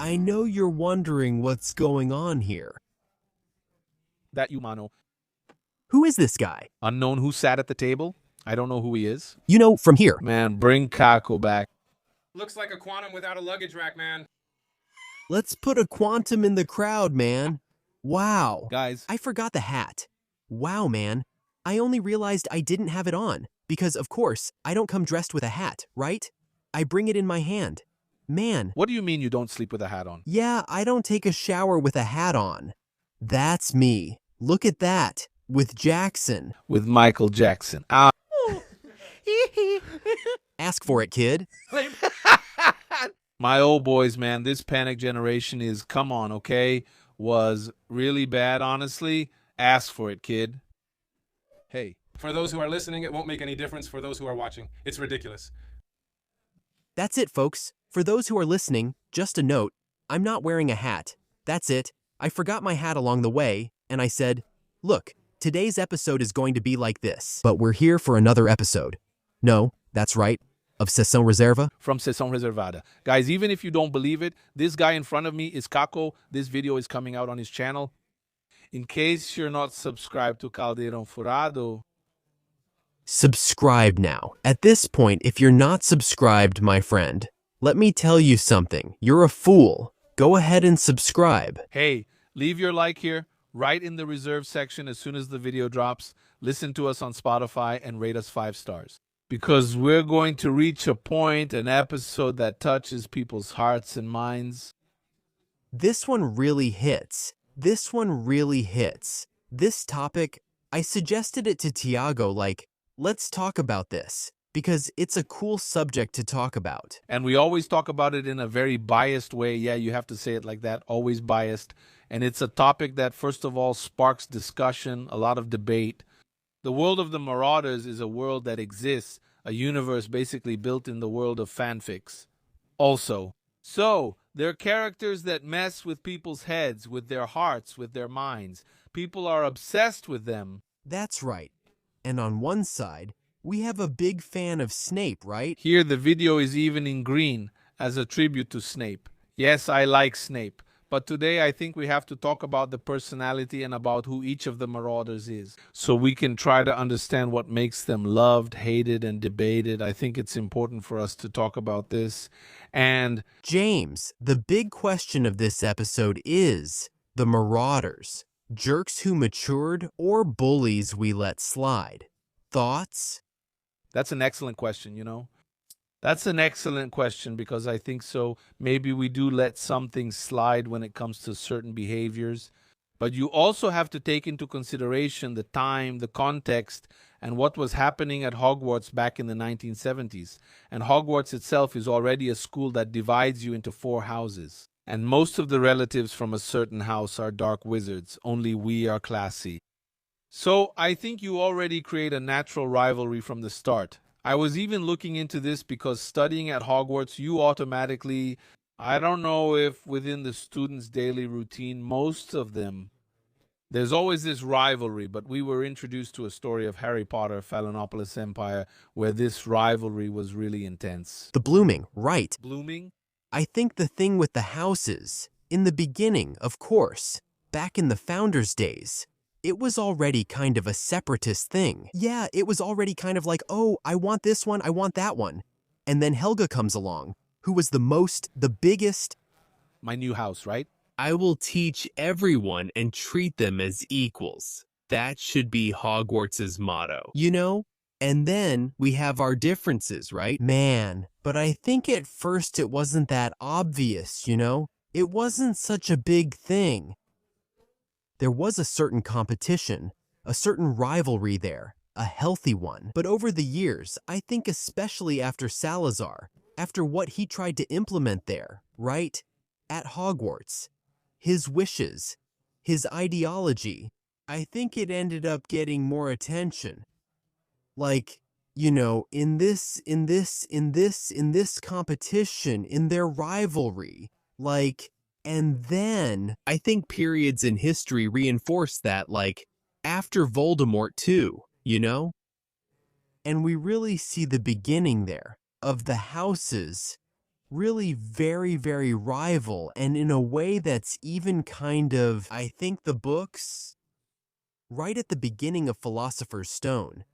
I know you're wondering what's going on here. That you, mano. Who is this guy? Unknown who sat at the table? I don't know who he is. You know, from here. Man, bring Kako back. Looks like a quantum without a luggage rack, man. Let's put a quantum in the crowd, man. Wow. Guys. I forgot the hat. Wow, man. I only realized I didn't have it on. Because, of course, I don't come dressed with a hat, right? I bring it in my hand. Man. What do you mean you don't sleep with a hat on? Yeah, I don't take a shower with a hat on. That's me. Look at that. With Jackson. With Michael Jackson. Ask for it, kid. My old boys, man, this panic generation is, come on, okay? Was really bad, honestly. Ask for it, kid. Hey. For those who are listening, it won't make any difference. For those who are watching, it's ridiculous. That's it, folks. For those who are listening, just a note. I'm not wearing a hat. That's it. I forgot my hat along the way, and I said, look, today's episode is going to be like this. But we're here for another episode. No, that's right. Of Sessão Reserva? From Sessão Reservada. Guys, even if you don't believe it, this guy in front of me is Kako. This video is coming out on his channel. In case you're not subscribed to Caldeirão Furado, subscribe now. At this point, if you're not subscribed, my friend, let me tell you something. You're a fool. Go ahead and subscribe. Hey, leave your like here, right in the reserve section as soon as the video drops. Listen to us on Spotify and rate us 5 stars. Because we're going to reach a point, an episode that touches people's hearts and minds. This one really hits. This one really hits. This topic, I suggested it to Tiago like, let's talk about this. Because it's a cool subject to talk about. And we always talk about it in a very biased way. Yeah, you have to say it like that, always biased. And it's a topic that, first of all, sparks discussion, a lot of debate. The world of the Marauders is a world that exists, a universe basically built in the world of fanfics. Also, so, they're characters that mess with people's heads, with their hearts, with their minds. People are obsessed with them. That's right. And on one side, we have a big fan of Snape, right? Here the video is even in green as a tribute to Snape. Yes, I like Snape. But today I think we have to talk about the personality and about who each of the Marauders is. So we can try to understand what makes them loved, hated, and debated. I think it's important for us to talk about this. And James, the big question of this episode is the Marauders. Jerks who matured or bullies we let slide? Thoughts? That's an excellent question, you know. That's an excellent question because I think so. Maybe we do let some things slide when it comes to certain behaviors. But you also have to take into consideration the time, the context, and what was happening at Hogwarts back in the 1970s. And Hogwarts itself is already a school that divides you into 4 houses. And most of the relatives from a certain house are dark wizards. Only we are classy. So I think you already create a natural rivalry from the start. I was even looking into this because studying at Hogwarts, you automatically, I don't know if within the students' daily routine, most of them, there's always this rivalry, but we were introduced to a story of Harry Potter, Phalonopolis Empire, where this rivalry was really intense. The blooming, right. Blooming? I think the thing with the houses, in the beginning, of course, back in the Founders' days, it was already kind of a separatist thing. Yeah, it was already kind of like, oh, I want this one, I want that one. And then Helga comes along, who was the biggest. My new house, right? I will teach everyone and treat them as equals. That should be Hogwarts' motto. You know? And then we have our differences, right? Man, but I think at first it wasn't that obvious, you know? It wasn't such a big thing. There was a certain competition, a certain rivalry there, a healthy one. But over the years, I think especially after Salazar, after what he tried to implement there, right? At Hogwarts, his wishes, his ideology, I think it ended up getting more attention. Like, you know, in this competition, in their rivalry, like, and then I think periods in history reinforce that, like, after Voldemort too, you know? And we really see the beginning there of the houses really very, very rival, and in a way that's even kind of, I think the books, right at the beginning of Philosopher's Stone,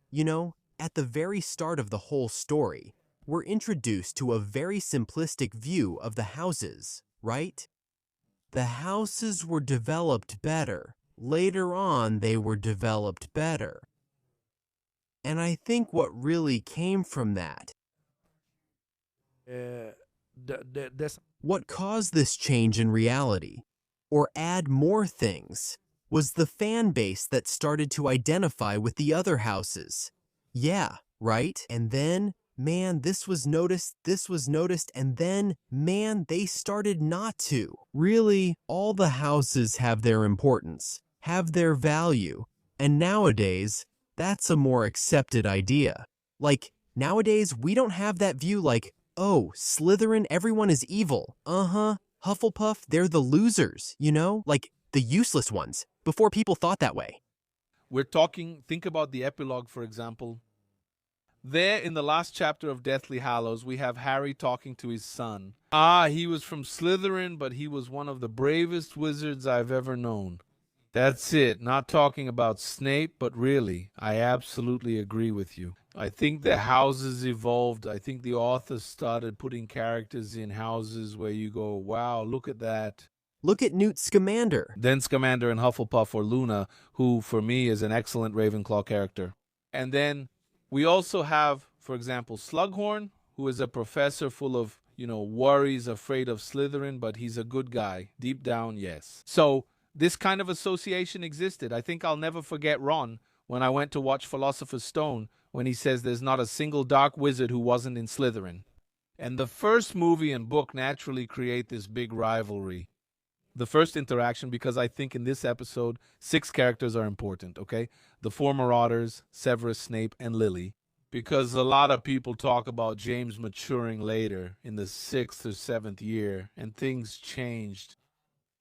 at the very start of the whole story, we're introduced to a very simplistic view of the houses, right? The houses were developed better. Later on, they were developed better. And I think what really came from that, what caused this change in reality, or add more things, was the fan base that started to identify with the other houses. Yeah, right? And then, man, this was noticed, and then, man, they started not to. Really, all the houses have their importance, have their value, and nowadays, that's a more accepted idea. Like, nowadays, we don't have that view like, oh, Slytherin, everyone is evil. Hufflepuff, they're the losers, like the useless ones, before people thought that way. We're talking, think about the epilogue, for example. There in the last chapter of Deathly Hallows, we have Harry talking to his son. He was from Slytherin, but he was one of the bravest wizards I've ever known. That's it. Not talking about Snape, but really, I absolutely agree with you. I think the houses evolved. I think the authors started putting characters in houses where you go, wow, look at that. Look at Newt Scamander. Then Scamander and Hufflepuff or Luna, who for me is an excellent Ravenclaw character. And then we also have, for example, Slughorn, who is a professor full of, worries, afraid of Slytherin, but he's a good guy. Deep down, yes. So this kind of association existed. I think I'll never forget Ron when I went to watch Philosopher's Stone when he says there's not a single dark wizard who wasn't in Slytherin. And the first movie and book naturally create this big rivalry. The first interaction, because I think in this episode, 6 characters are important, okay? The 4 Marauders, Severus Snape, and Lily. Because a lot of people talk about James maturing later in the 6th or 7th year, and things changed.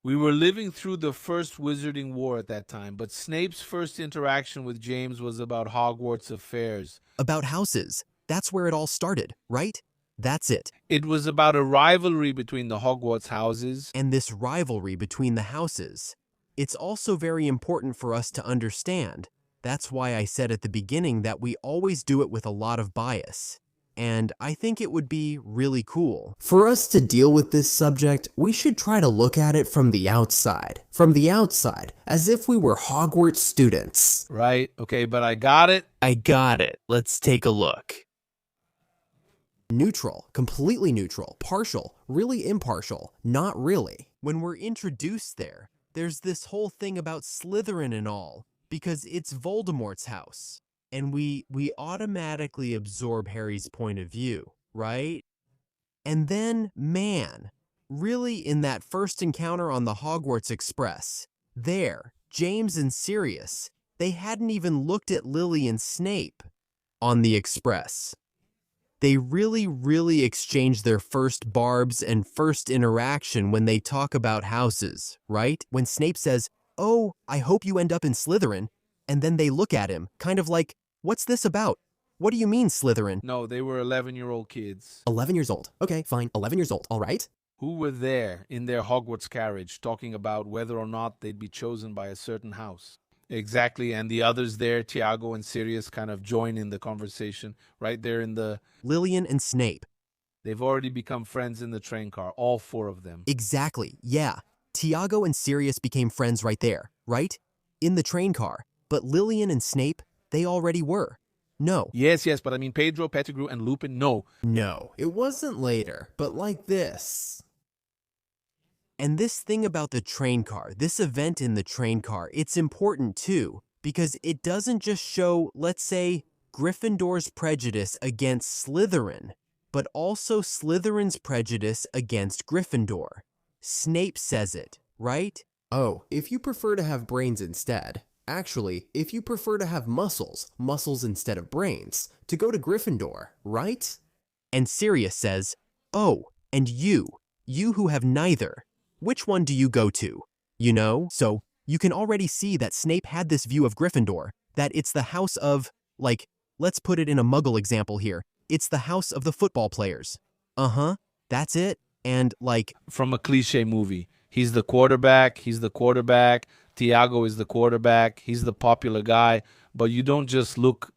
We were living through the first Wizarding War at that time, but Snape's first interaction with James was about Hogwarts affairs. About houses. That's where it all started, right? That's it. It was about a rivalry between the Hogwarts houses. And this rivalry between the houses, it's also very important for us to understand. That's why I said at the beginning that we always do it with a lot of bias. And I think it would be really cool. For us to deal with this subject, we should try to look at it from the outside. From the outside, as if we were Hogwarts students. Right, okay, but I got it. Let's take a look. Neutral, completely neutral, partial, really impartial, not really. When we're introduced there, there's this whole thing about Slytherin and all, because it's Voldemort's house. And we automatically absorb Harry's point of view, right? And then, man, really in that first encounter on the Hogwarts Express, there, James and Sirius, they hadn't even looked at Lily and Snape on the Express. They really exhange their first barbs and first interaction when they talk about houses, right? When Snape says, "Oh, I hope you end up in Slytherin," and then they look at him, kind of like, "What's this about? What do you mean, Slytherin?" No, they were 11-year-old kids. 11 years old. Okay, fine, 11 years old, all right? Who were there in their Hogwarts carriage talking about whether or not they'd be chosen by a certain house. Exactly, and the others there, Tiago and Sirius, kind of join in the conversation right there in the... Lillian and Snape. They've already become friends in the train car, all 4 of them. Exactly, yeah. Tiago and Sirius became friends right there, right? In the train car. But Lillian and Snape, they already were. No. Yes, but I mean Pedro, Pettigrew, and Lupin, no. No, it wasn't later, but like this. And this thing about the train car, this event in the train car, it's important too, because it doesn't just show, let's say, Gryffindor's prejudice against Slytherin, but also Slytherin's prejudice against Gryffindor. Snape says it, right? Oh, if you prefer to have brains instead. Actually, if you prefer to have muscles instead of brains, to go to Gryffindor, right? And Sirius says, "Oh, and you who have neither, which one do you go to?" So you can already see that Snape had this view of Gryffindor, that it's the house of, like, let's put it in a Muggle example here, it's the house of the football players. That's it. And like, From a cliche movie. He's the quarterback. Tiago is the quarterback. He's the popular guy. But you don't just look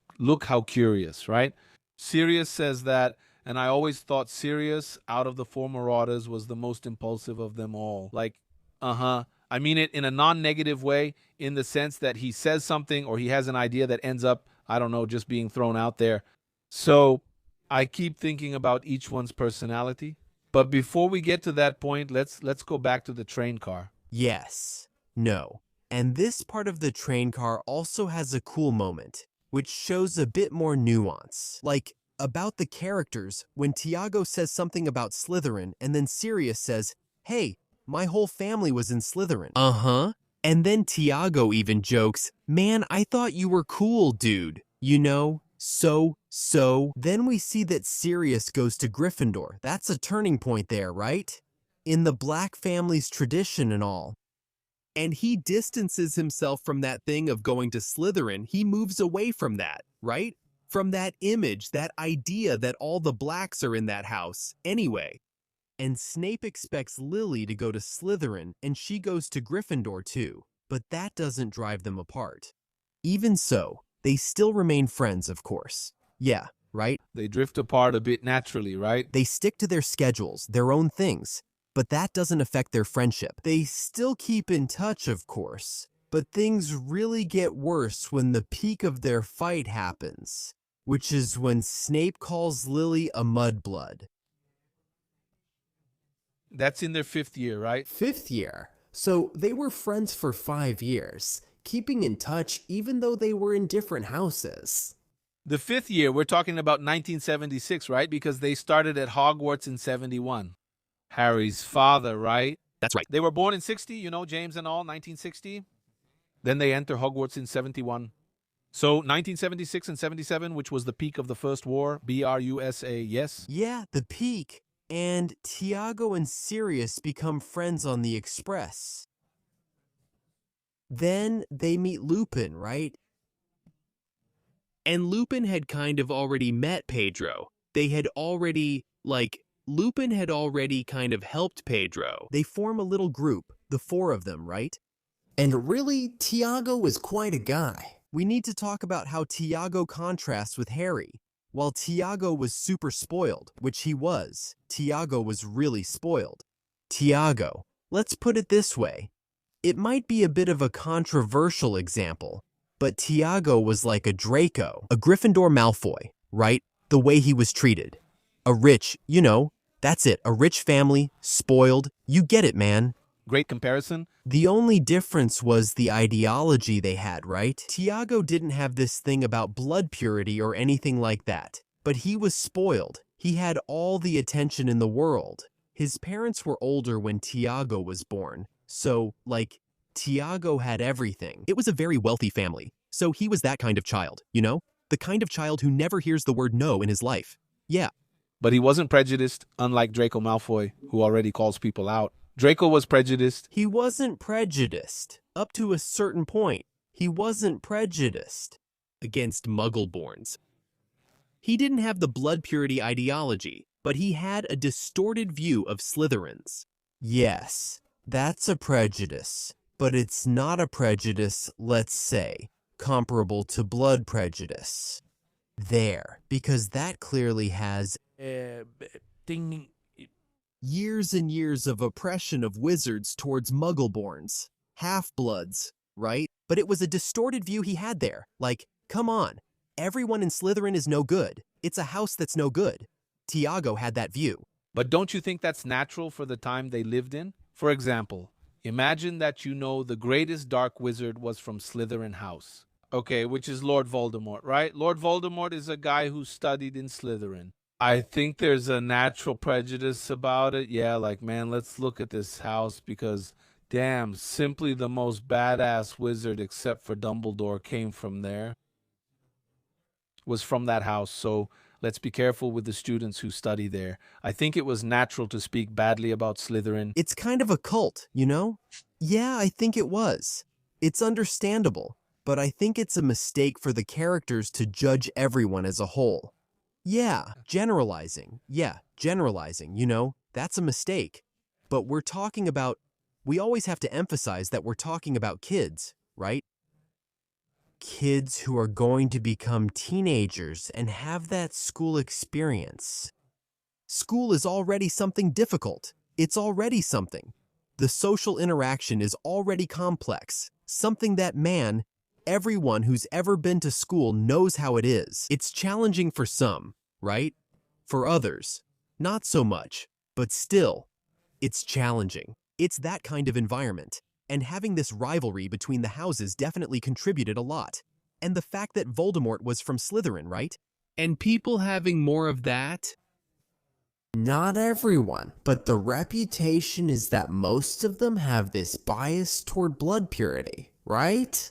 how curious, right? Sirius says that, and I always thought Sirius, out of the four Marauders, was the most impulsive of them all. Like, I mean it in a non-negative way, in the sense that he says something or he has an idea that ends up, I don't know, just being thrown out there. So I keep thinking about each one's personality. But before we get to that point, let's go back to the train car. yes, no. And this part of the train car also has a cool moment, which shows a bit more nuance. Like, about the characters, when Tiago says something about Slytherin, and then Sirius says, hey, my whole family was in Slytherin. And then Tiago even jokes, man, I thought you were cool, dude. You know? So, then we see that Sirius goes to Gryffindor. That's a turning point there, right? In the Black family's tradition and all. And he distances himself from that thing of going to Slytherin. He moves away from that, right? From that image, that idea that all the Blacks are in that house. Anyway. And Snape expects Lily to go to Slytherin, and she goes to Gryffindor too. But that doesn't drive them apart. Even so, they still remain friends, of course. Yeah, right? They drift apart a bit naturally, right? They stick to their schedules, their own things, but that doesn't affect their friendship. They still keep in touch, of course, but things really get worse when the peak of their fight happens, which is when Snape calls Lily a mudblood. That's in their 5th year, right? 5th year. So they were friends for 5 years, keeping in touch even though they were in different houses. The 5th year, we're talking about 1976, right? Because they started at Hogwarts in 71. Harry's father, right? That's right. They were born in 60, James and all, 1960. Then they enter Hogwarts in 71. So 1976 and 77, which was the peak of the First War, BRUSA, yes? Yeah, the peak. And Tiago and Sirius become friends on the Express. Then they meet Lupin, right? And Lupin had kind of already met Pedro. Lupin had already kind of helped Pedro. They form a little group, the 4 of them, right? And really, Tiago was quite a guy. We need to talk about how Tiago contrasts with Harry. While Tiago was super spoiled, which he was, Tiago was really spoiled. Tiago, let's put it this way. It might be a bit of a controversial example, but Tiago was like a Draco, a Gryffindor Malfoy, right? The way he was treated. A rich, that's it, a rich family, spoiled, you get it, man. Great comparison. The only difference was the ideology they had, right? Tiago didn't have this thing about blood purity or anything like that, but he was spoiled. He had all the attention in the world. His parents were older when Tiago was born, so, Tiago had everything. It was a very wealthy family, so he was that kind of child, The kind of child who never hears the word no in his life. Yeah. But he wasn't prejudiced, unlike Draco Malfoy, who already calls people out. Draco was prejudiced. He wasn't prejudiced. Up to a certain point, he wasn't prejudiced. Against Muggleborns. He didn't have the blood purity ideology, but he had a distorted view of Slytherins. Yes, that's a prejudice, but it's not a prejudice, let's say, comparable to blood prejudice. There, because that clearly has years and years of oppression of wizards towards Muggleborns, half-bloods, right? But it was a distorted view he had there. Come on, everyone in Slytherin is no good. It's a house that's no good. Tiago had that view. But don't you think that's natural for the time they lived in? For example, imagine that the greatest dark wizard was from Slytherin house. Okay, which is Lord Voldemort, right? Lord Voldemort is a guy who studied in Slytherin. I think there's a natural prejudice about it. Yeah, man, let's look at this house because, damn, simply the most badass wizard except for Dumbledore came from there. Was from that house, so let's be careful with the students who study there. I think it was natural to speak badly about Slytherin. It's kind of a cult, Yeah, I think it was. It's understandable, but I think it's a mistake for the characters to judge everyone as a whole. Yeah, generalizing, that's a mistake. But we always have to emphasize that we're talking about kids, right? Kids who are going to become teenagers and have that school experience. School is already something difficult. It's already something. The social interaction is already complex, something that everyone who's ever been to school knows how it is. It's challenging for some, right? For others, not so much, but still, it's challenging. It's that kind of environment, and having this rivalry between the houses definitely contributed a lot. And the fact that Voldemort was from Slytherin, right? And people having more of that? Not everyone, but the reputation is that most of them have this bias toward blood purity, right?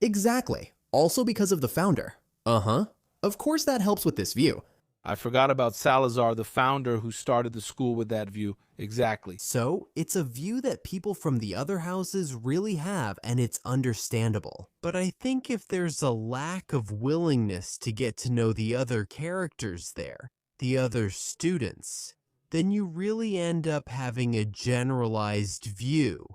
Exactly. Also because of the founder. Uh-huh. Of course that helps with this view. I forgot about Salazar, the founder who started the school with that view. Exactly. So, it's a view that people from the other houses really have, and it's understandable. But I think if there's a lack of willingness to get to know the other characters there, the other students, then you really end up having a generalized view.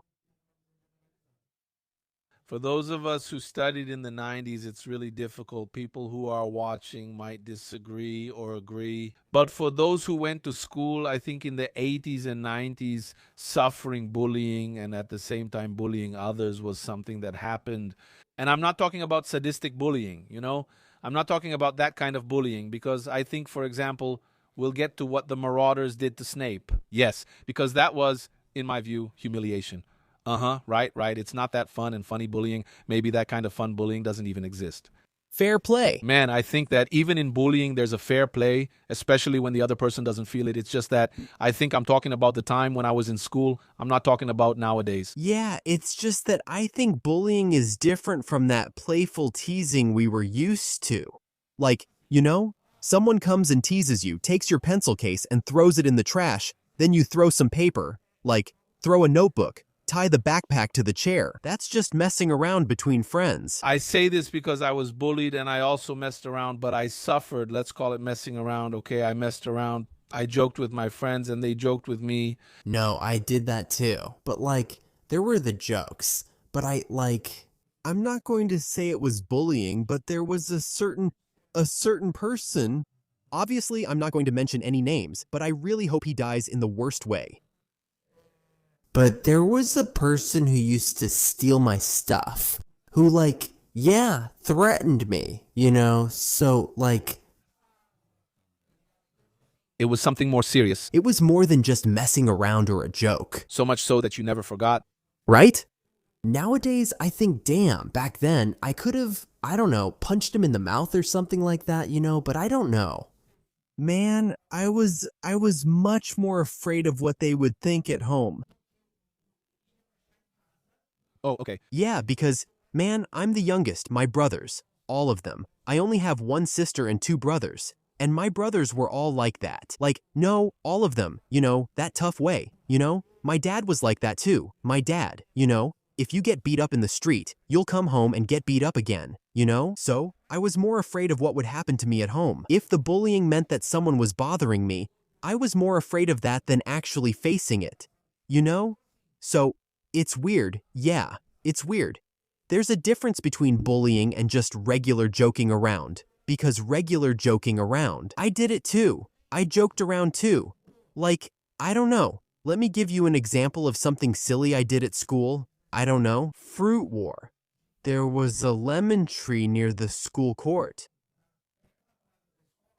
For those of us who studied in the 90s, it's really difficult. People who are watching might disagree or agree. But for those who went to school, I think in the 80s and 90s, suffering bullying and at the same time bullying others was something that happened. And I'm not talking about sadistic bullying, you know? I'm not talking about that kind of bullying because I think, for example, we'll get to what the Marauders did to Snape. Yes, because that was, in my view, humiliation. Right. It's not that fun and funny bullying. Maybe that kind of fun bullying doesn't even exist. Fair play. Man, I think that even in bullying, there's a fair play, especially when the other person doesn't feel it. It's just that I think I'm talking about the time when I was in school. I'm not talking about nowadays. Yeah, it's just that I think bullying is different from that playful teasing we were used to. Like, someone comes and teases you, takes your pencil case and throws it in the trash, then you throw some paper, like throw a notebook, tie the backpack to the chair. That's just messing around between friends. I say this because I was bullied and I also messed around, but I suffered. Let's call it messing around, okay? I messed around. I joked with my friends and they joked with me. No, I did that too. But there were the jokes. But I'm not going to say it was bullying, but there was a certain person. Obviously, I'm not going to mention any names, but I really hope he dies in the worst way. But there was a person who used to steal my stuff, who threatened me, so It was something more serious. it was more than just messing around or a joke, So much so that you never forgot. right? Nowadays, I think, damn, back then, I could have, punched him in the mouth or something like that, but I don't know. Man, I was much more afraid of what they would think at home. Oh, okay. Yeah, because, man, I'm the youngest, my brothers, all of them. I only have one sister and two brothers, and my brothers were all like that. No, all of them, that tough way, My dad was like that too. My dad, if you get beat up in the street, you'll come home and get beat up again, So, I was more afraid of what would happen to me at home. If the bullying meant that someone was bothering me, I was more afraid of that than actually facing it, So, it's weird. Yeah, it's weird. There's a difference between bullying and just regular joking around. Because regular joking around, I did it too. I joked around too. I don't know. Let me give you an example of something silly I did at school. I don't know. Fruit war. There was a lemon tree near the school court.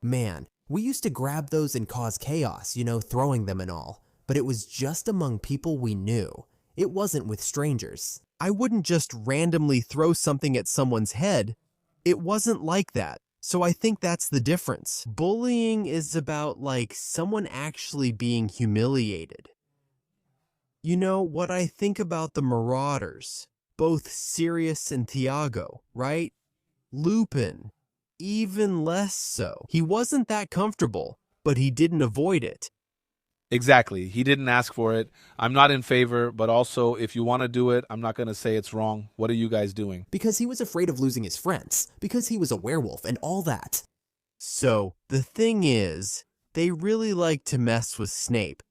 Man, we used to grab those and cause chaos, throwing them and all. But it was just among people we knew. It wasn't with strangers. I wouldn't just randomly throw something at someone's head. It wasn't like that. So I think that's the difference. Bullying is about someone actually being humiliated. What I think about the Marauders, both Sirius and Thiago, right? Lupin, even less so. He wasn't that comfortable, but he didn't avoid it. Exactly. He didn't ask for it. I'm not in favor, but also if you want to do it, I'm not going to say it's wrong. What are you guys doing? Because he was afraid of losing his friends. Because he was a werewolf and all that. So, the thing is, they really like to mess with Snape.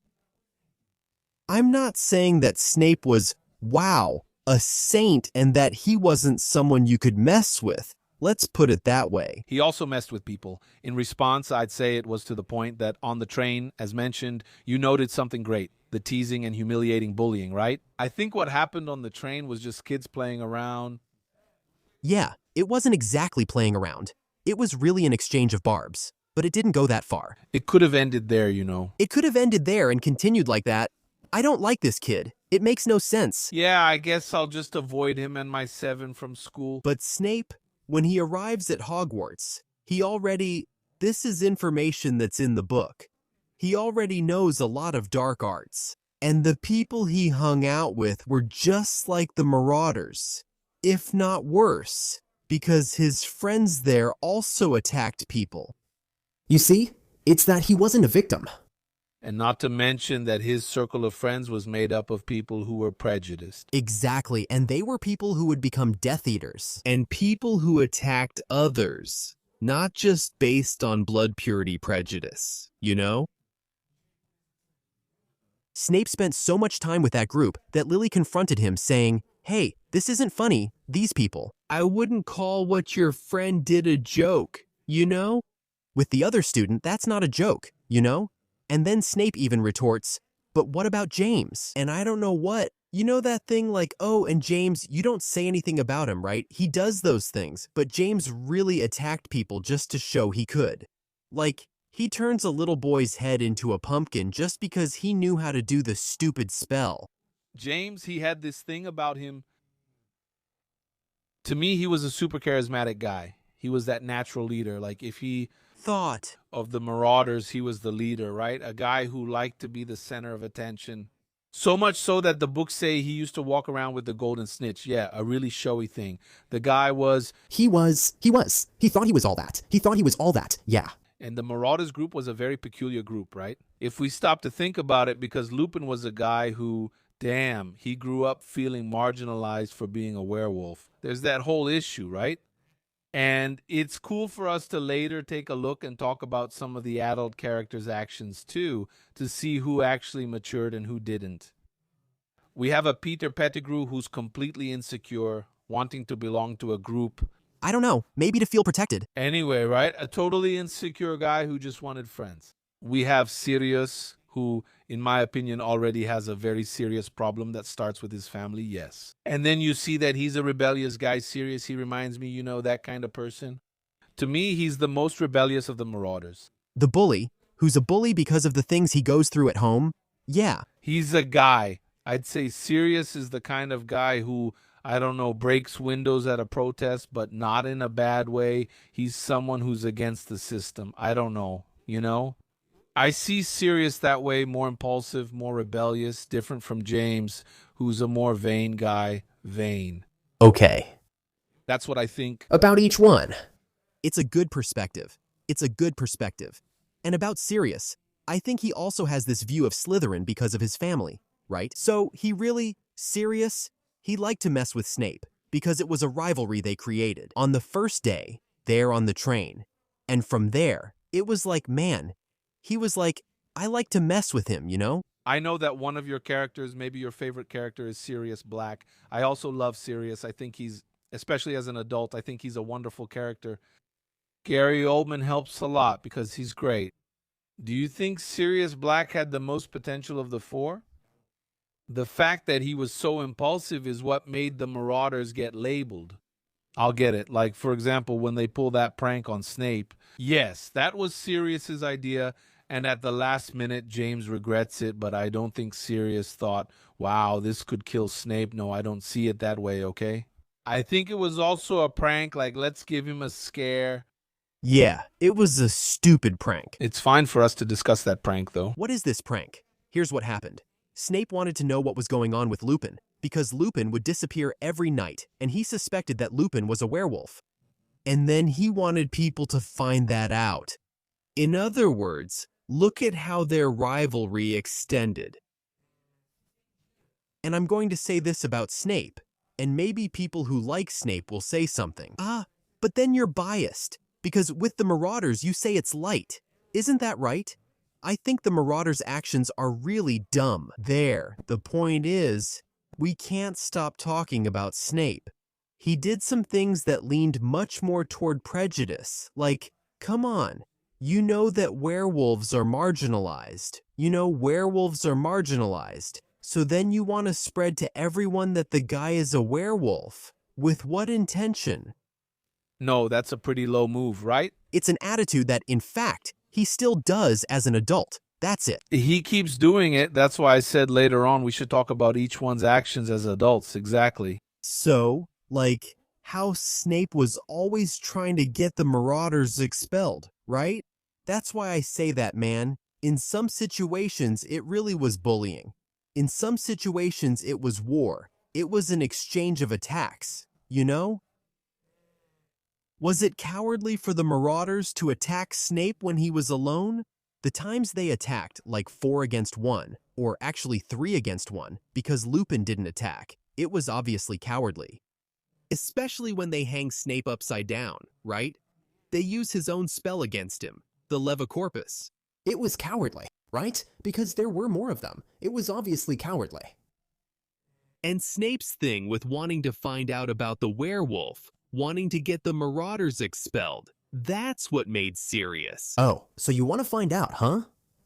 I'm not saying that Snape was, wow, a saint and that he wasn't someone you could mess with. Let's put it that way. He also messed with people. In response, I'd say it was to the point that on the train, as mentioned, you noted something great, the teasing and humiliating bullying, right? I think what happened on the train was just kids playing around. Yeah, it wasn't exactly playing around. It was really an exchange of barbs, but it didn't go that far. It could have ended there, you know. It could have ended there and continued like that. I don't like this kid. It makes no sense. Yeah, I guess I'll just avoid him and my 7 from school. But Snape, when he arrives at Hogwarts, this is information that's in the book. He already knows a lot of dark arts. And the people he hung out with were just like the Marauders, if not worse, because his friends there also attacked people. You see, it's that he wasn't a victim. And not to mention that his circle of friends was made up of people who were prejudiced. Exactly, and they were people who would become Death Eaters. And people who attacked others, not just based on blood purity prejudice, you know? Snape spent so much time with that group that Lily confronted him saying, "Hey, this isn't funny, these people." I wouldn't call what your friend did a joke, you know? With the other student, that's not a joke, you know? And then Snape even retorts, "But what about James?" And I don't know what. You know that thing like, oh, and James, you don't say anything about him, right? He does those things, but James really attacked people just to show he could. Like, he turns a little boy's head into a pumpkin just because he knew how to do the stupid spell. James, he had this thing about him. To me, he was a super charismatic guy. He was that natural leader. Like if he Thought. of the Marauders, he was the leader, right? A guy who liked to be the center of attention. So much so that the books say he used to walk around with the golden snitch. Yeah, a really showy thing. The guy was... He thought he was all that. Yeah. And the Marauders group was a very peculiar group, right? If we stop to think about it, because Lupin was a guy who, damn, he grew up feeling marginalized for being a werewolf. There's that whole issue, right? And it's cool for us to later take a look and talk about some of the adult characters' actions too, to see who actually matured and who didn't. We have a Peter Pettigrew who's completely insecure, wanting to belong to a group. I don't know, maybe to feel protected. Anyway, right? A totally insecure guy who just wanted friends. We have Sirius, who, in my opinion, already has a very serious problem that starts with his family, yes. And then you see that he's a rebellious guy. Sirius, he reminds me, that kind of person. To me, he's the most rebellious of the Marauders. The bully, who's a bully because of the things he goes through at home, yeah. He's a guy. I'd say Sirius is the kind of guy who, I don't know, breaks windows at a protest, but not in a bad way. He's someone who's against the system. I don't know, I see Sirius that way, more impulsive, more rebellious, different from James, who's a more vain guy, vain. Okay. That's what I think. About each one. It's a good perspective. And about Sirius, I think he also has this view of Slytherin because of his family, right? So Sirius, he liked to mess with Snape because it was a rivalry they created on the first day, there on the train. And from there, it was like, man, he was like, I like to mess with him, I know that one of your characters, maybe your favorite character, is Sirius Black. I also love Sirius. I think he's, especially as an adult, I think he's a wonderful character. Gary Oldman helps a lot because he's great. Do you think Sirius Black had the most potential of the 4? The fact that he was so impulsive is what made the Marauders get labeled. I'll get it. Like, for example, when they pull that prank on Snape. Yes, that was Sirius's idea. And at the last minute, James regrets it, but I don't think Sirius thought, wow, this could kill Snape. No, I don't see it that way, okay? I think it was also a prank, like, let's give him a scare. Yeah, it was a stupid prank. It's fine for us to discuss that prank, though. What is this prank? Here's what happened. Snape wanted to know what was going on with Lupin, because Lupin would disappear every night, and he suspected that Lupin was a werewolf. And then he wanted people to find that out. In other words, look at how their rivalry extended. And I'm going to say this about Snape, and maybe people who like Snape will say something. But then you're biased, because with the Marauders you say it's light. Isn't that right? I think the Marauders' actions are really dumb. There, the point is, we can't stop talking about Snape. He did some things that leaned much more toward prejudice. Like, come on, you know that werewolves are marginalized. So then you want to spread to everyone that the guy is a werewolf. With what intention? No, that's a pretty low move, right? It's an attitude that, in fact, he still does as an adult. That's it. He keeps doing it. That's why I said later on we should talk about each one's actions as adults. Exactly. So, like, how Snape was always trying to get the Marauders expelled, right? That's why I say that, man. In some situations, it really was bullying. In some situations, it was war. It was an exchange of attacks, you know? Was it cowardly for the Marauders to attack Snape when he was alone? The times they attacked, like 4 against 1, or actually 3 against 1, because Lupin didn't attack, it was obviously cowardly. Especially when they hang Snape upside down, right? They use his own spell against him, the Levicorpus. It was cowardly, right? Because there were more of them. It was obviously cowardly. And Snape's thing with wanting to find out about the werewolf, wanting to get the Marauders expelled, that's what made Sirius. Oh, so you want to find out, huh?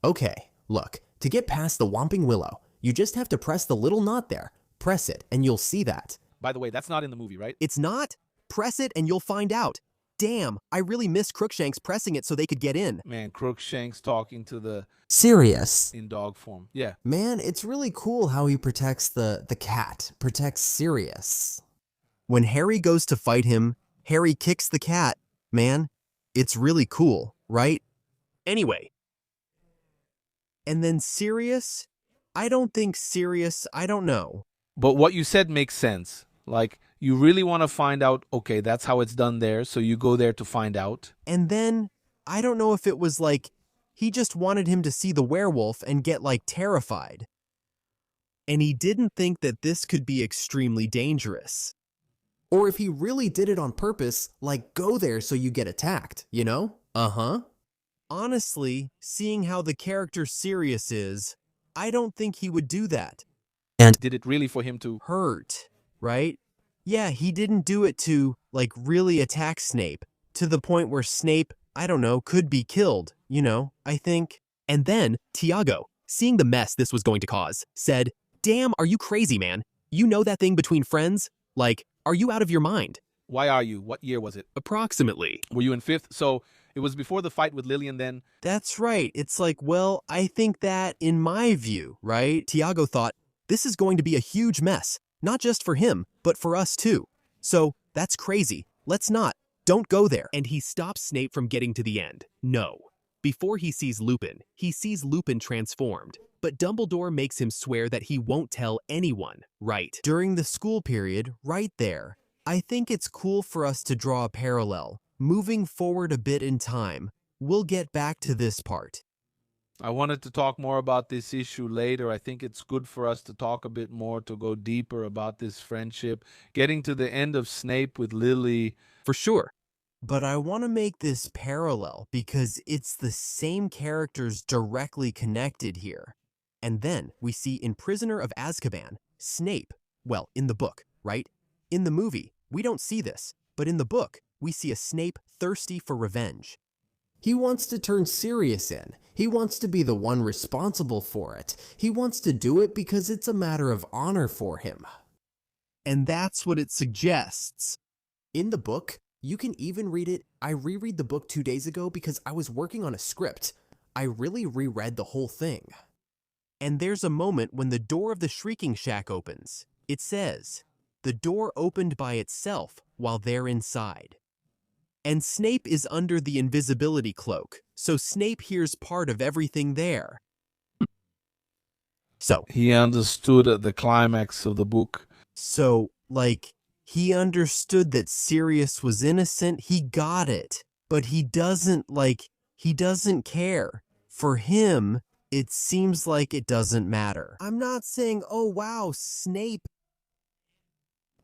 Okay, look, to get past the Whomping Willow, you just have to press the little knot there. Press it, and you'll see that. By the way, that's not in the movie, right? It's not? Press it and you'll find out. Damn, I really missed Crookshanks pressing it so they could get in. Man, Crookshanks talking to the Sirius. in dog form. Yeah. Man, it's really cool how he protects the cat, protects Sirius. When Harry goes to fight him, Harry kicks the cat. Man, it's really cool, right? Anyway, And then Sirius? I don't know. But what you said makes sense. Like, you really want to find out, okay, that's how it's done there, so you go there to find out. And then, I don't know if it was like, he just wanted him to see the werewolf and get like terrified. And he didn't think that this could be extremely dangerous. Or if he really did it on purpose, like go there so you get attacked, you know? Uh-huh. Honestly, seeing how the character Sirius is, I don't think he would do that. Did it really for him to... Hurt, right? Yeah, he didn't do it to, like, really attack Snape, to the point where Snape, I don't know, could be killed, I think. and then Tiago, seeing the mess this was going to cause, said, "Damn, are you crazy, man? You know that thing between friends? Like, are you out of your mind?" Why are you? What year was it? Approximately. Were you in 5th? So it was before the fight with Lillian then? That's right. It's like, well, I think that in my view, right? Tiago thought, this is going to be a huge mess, not just for him, but for us too. So, that's crazy. Let's not. Don't go there. And he stops Snape from getting to the end. No. Before he sees Lupin transformed. But Dumbledore makes him swear that he won't tell anyone, right? During the school period, right there, I think it's cool for us to draw a parallel. Moving forward a bit in time, we'll get back to this part. I wanted to talk more about this issue later. I think it's good for us to talk a bit more, to go deeper about this friendship. Getting to the end of Snape with Lily. For sure. But I want to make this parallel because it's the same characters directly connected here. And then we see in Prisoner of Azkaban, Snape, well, in the book, right? In the movie, we don't see this, but in the book, we see a Snape thirsty for revenge. He wants to turn Sirius in. He wants to be the one responsible for it. He wants to do it because it's a matter of honor for him. And that's what it suggests. In the book, you can even read it. I reread the book 2 days ago because I was working on a script. I really reread the whole thing. And there's a moment when the door of the Shrieking Shack opens. It says, "The door opened by itself while they're inside." And Snape is under the invisibility cloak, so Snape hears part of everything there. So, He understood at the climax of the book. So, like, he understood that Sirius was innocent, he got it. But he doesn't care. For him, it seems like it doesn't matter. I'm not saying, oh wow, Snape.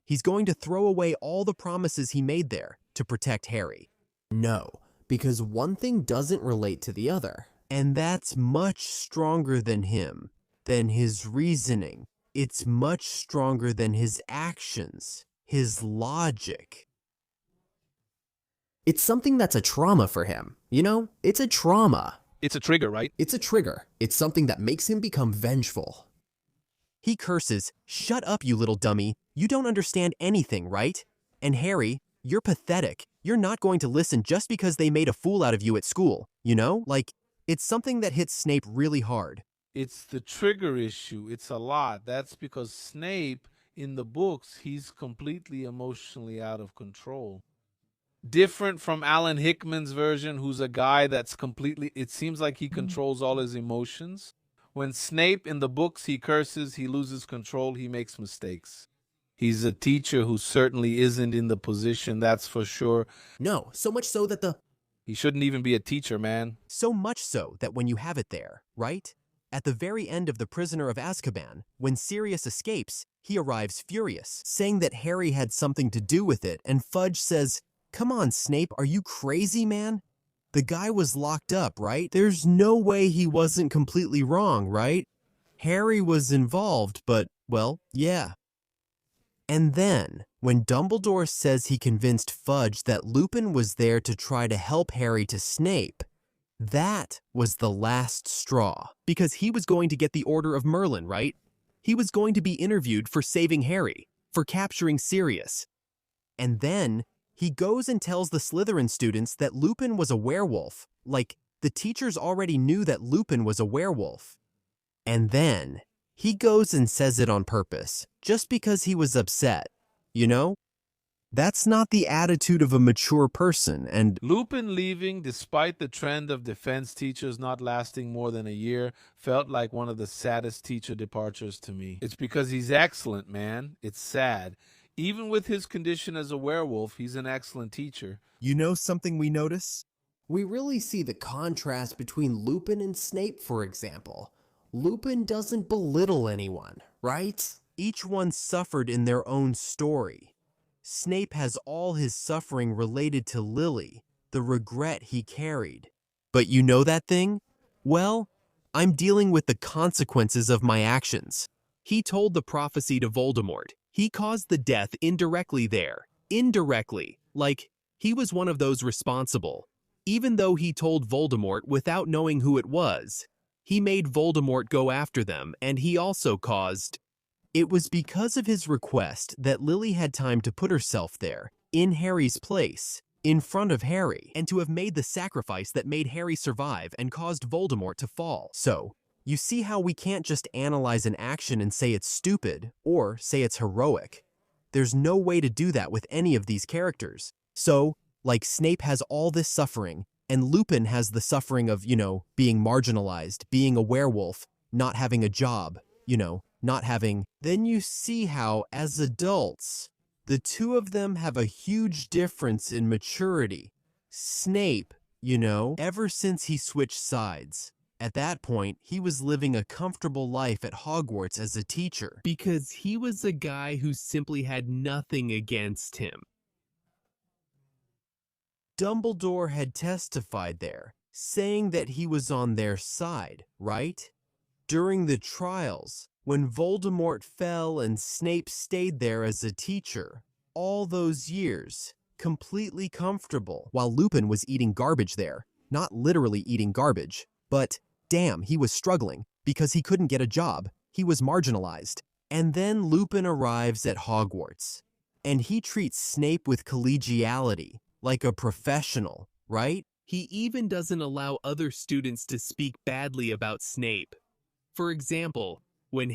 he's going to throw away all the promises he made there to protect Harry. No, because one thing doesn't relate to the other. And that's much stronger than him, than his reasoning. It's much stronger than his actions, his logic. It's something that's a trauma for him. You know, it's a trauma. It's a trigger, right? It's a trigger. It's something that makes him become vengeful. He curses, "Shut up, you little dummy. You don't understand anything, right? And Harry, you're pathetic. You're not going to listen just because they made a fool out of you at school, you know? Like, it's something that hits Snape really hard." It's the trigger issue. It's a lot. That's because Snape, in the books, he's completely emotionally out of control. Different from Alan Hickman's version, who's a guy that's completely, it seems like he controls all his emotions. When Snape, in the books, he curses, he loses control, he makes mistakes. He's a teacher who certainly isn't in the position, that's for sure. No, so much so that He shouldn't even be a teacher, man. So much so that when you have it there, right? At the very end of The Prisoner of Azkaban, when Sirius escapes, he arrives furious, saying that Harry had something to do with it, and Fudge says, "Come on, Snape, are you crazy, man? The guy was locked up, right? There's no way he wasn't completely wrong, right? Harry was involved, but, well, yeah." And then, when Dumbledore says he convinced Fudge that Lupin was there to try to help Harry to Snape, that was the last straw. Because he was going to get the Order of Merlin, right? He was going to be interviewed for saving Harry, for capturing Sirius. And then, he goes and tells the Slytherin students that Lupin was a werewolf. Like, the teachers already knew that Lupin was a werewolf. And then, he goes and says it on purpose, just because he was upset, you know? That's not the attitude of a mature person, and Lupin leaving, despite the trend of defense teachers not lasting more than a year, felt like one of the saddest teacher departures to me. It's because he's excellent, man. It's sad. Even with his condition as a werewolf, he's an excellent teacher. you know something we notice? we really see the contrast between Lupin and Snape, for example. Lupin doesn't belittle anyone, right? Each one suffered in their own story. Snape has all his suffering related to Lily, the regret he carried. But you know that thing? Well, I'm dealing with the consequences of my actions. He told the prophecy to Voldemort. He caused the death indirectly there. Indirectly. Like, he was one of those responsible. Even though he told Voldemort without knowing who it was, he made Voldemort go after them, and he also caused... It was because of his request that Lily had time to put herself there, in Harry's place, in front of Harry, and to have made the sacrifice that made Harry survive and caused Voldemort to fall. So, you see how we can't just analyze an action and say it's stupid, or say it's heroic. There's no way to do that with any of these characters. So, like Snape has all this suffering, and Lupin has the suffering of, you know, being marginalized, being a werewolf, not having a job, you know, not having... Then you see how, as adults, the two of them have a huge difference in maturity. Snape, you know, ever since he switched sides. At that point, he was living a comfortable life at Hogwarts as a teacher. Because he was a guy who simply had nothing against him. Dumbledore had testified there, saying that he was on their side, right? During the trials, when Voldemort fell and Snape stayed there as a teacher, all those years, completely comfortable, while Lupin was eating garbage there. Not literally eating garbage, but damn, he was struggling because he couldn't get a job. He was marginalized. And then Lupin arrives at Hogwarts, and he treats Snape with collegiality, like a professional, right? He even doesn't allow other students to speak badly about Snape. For example, when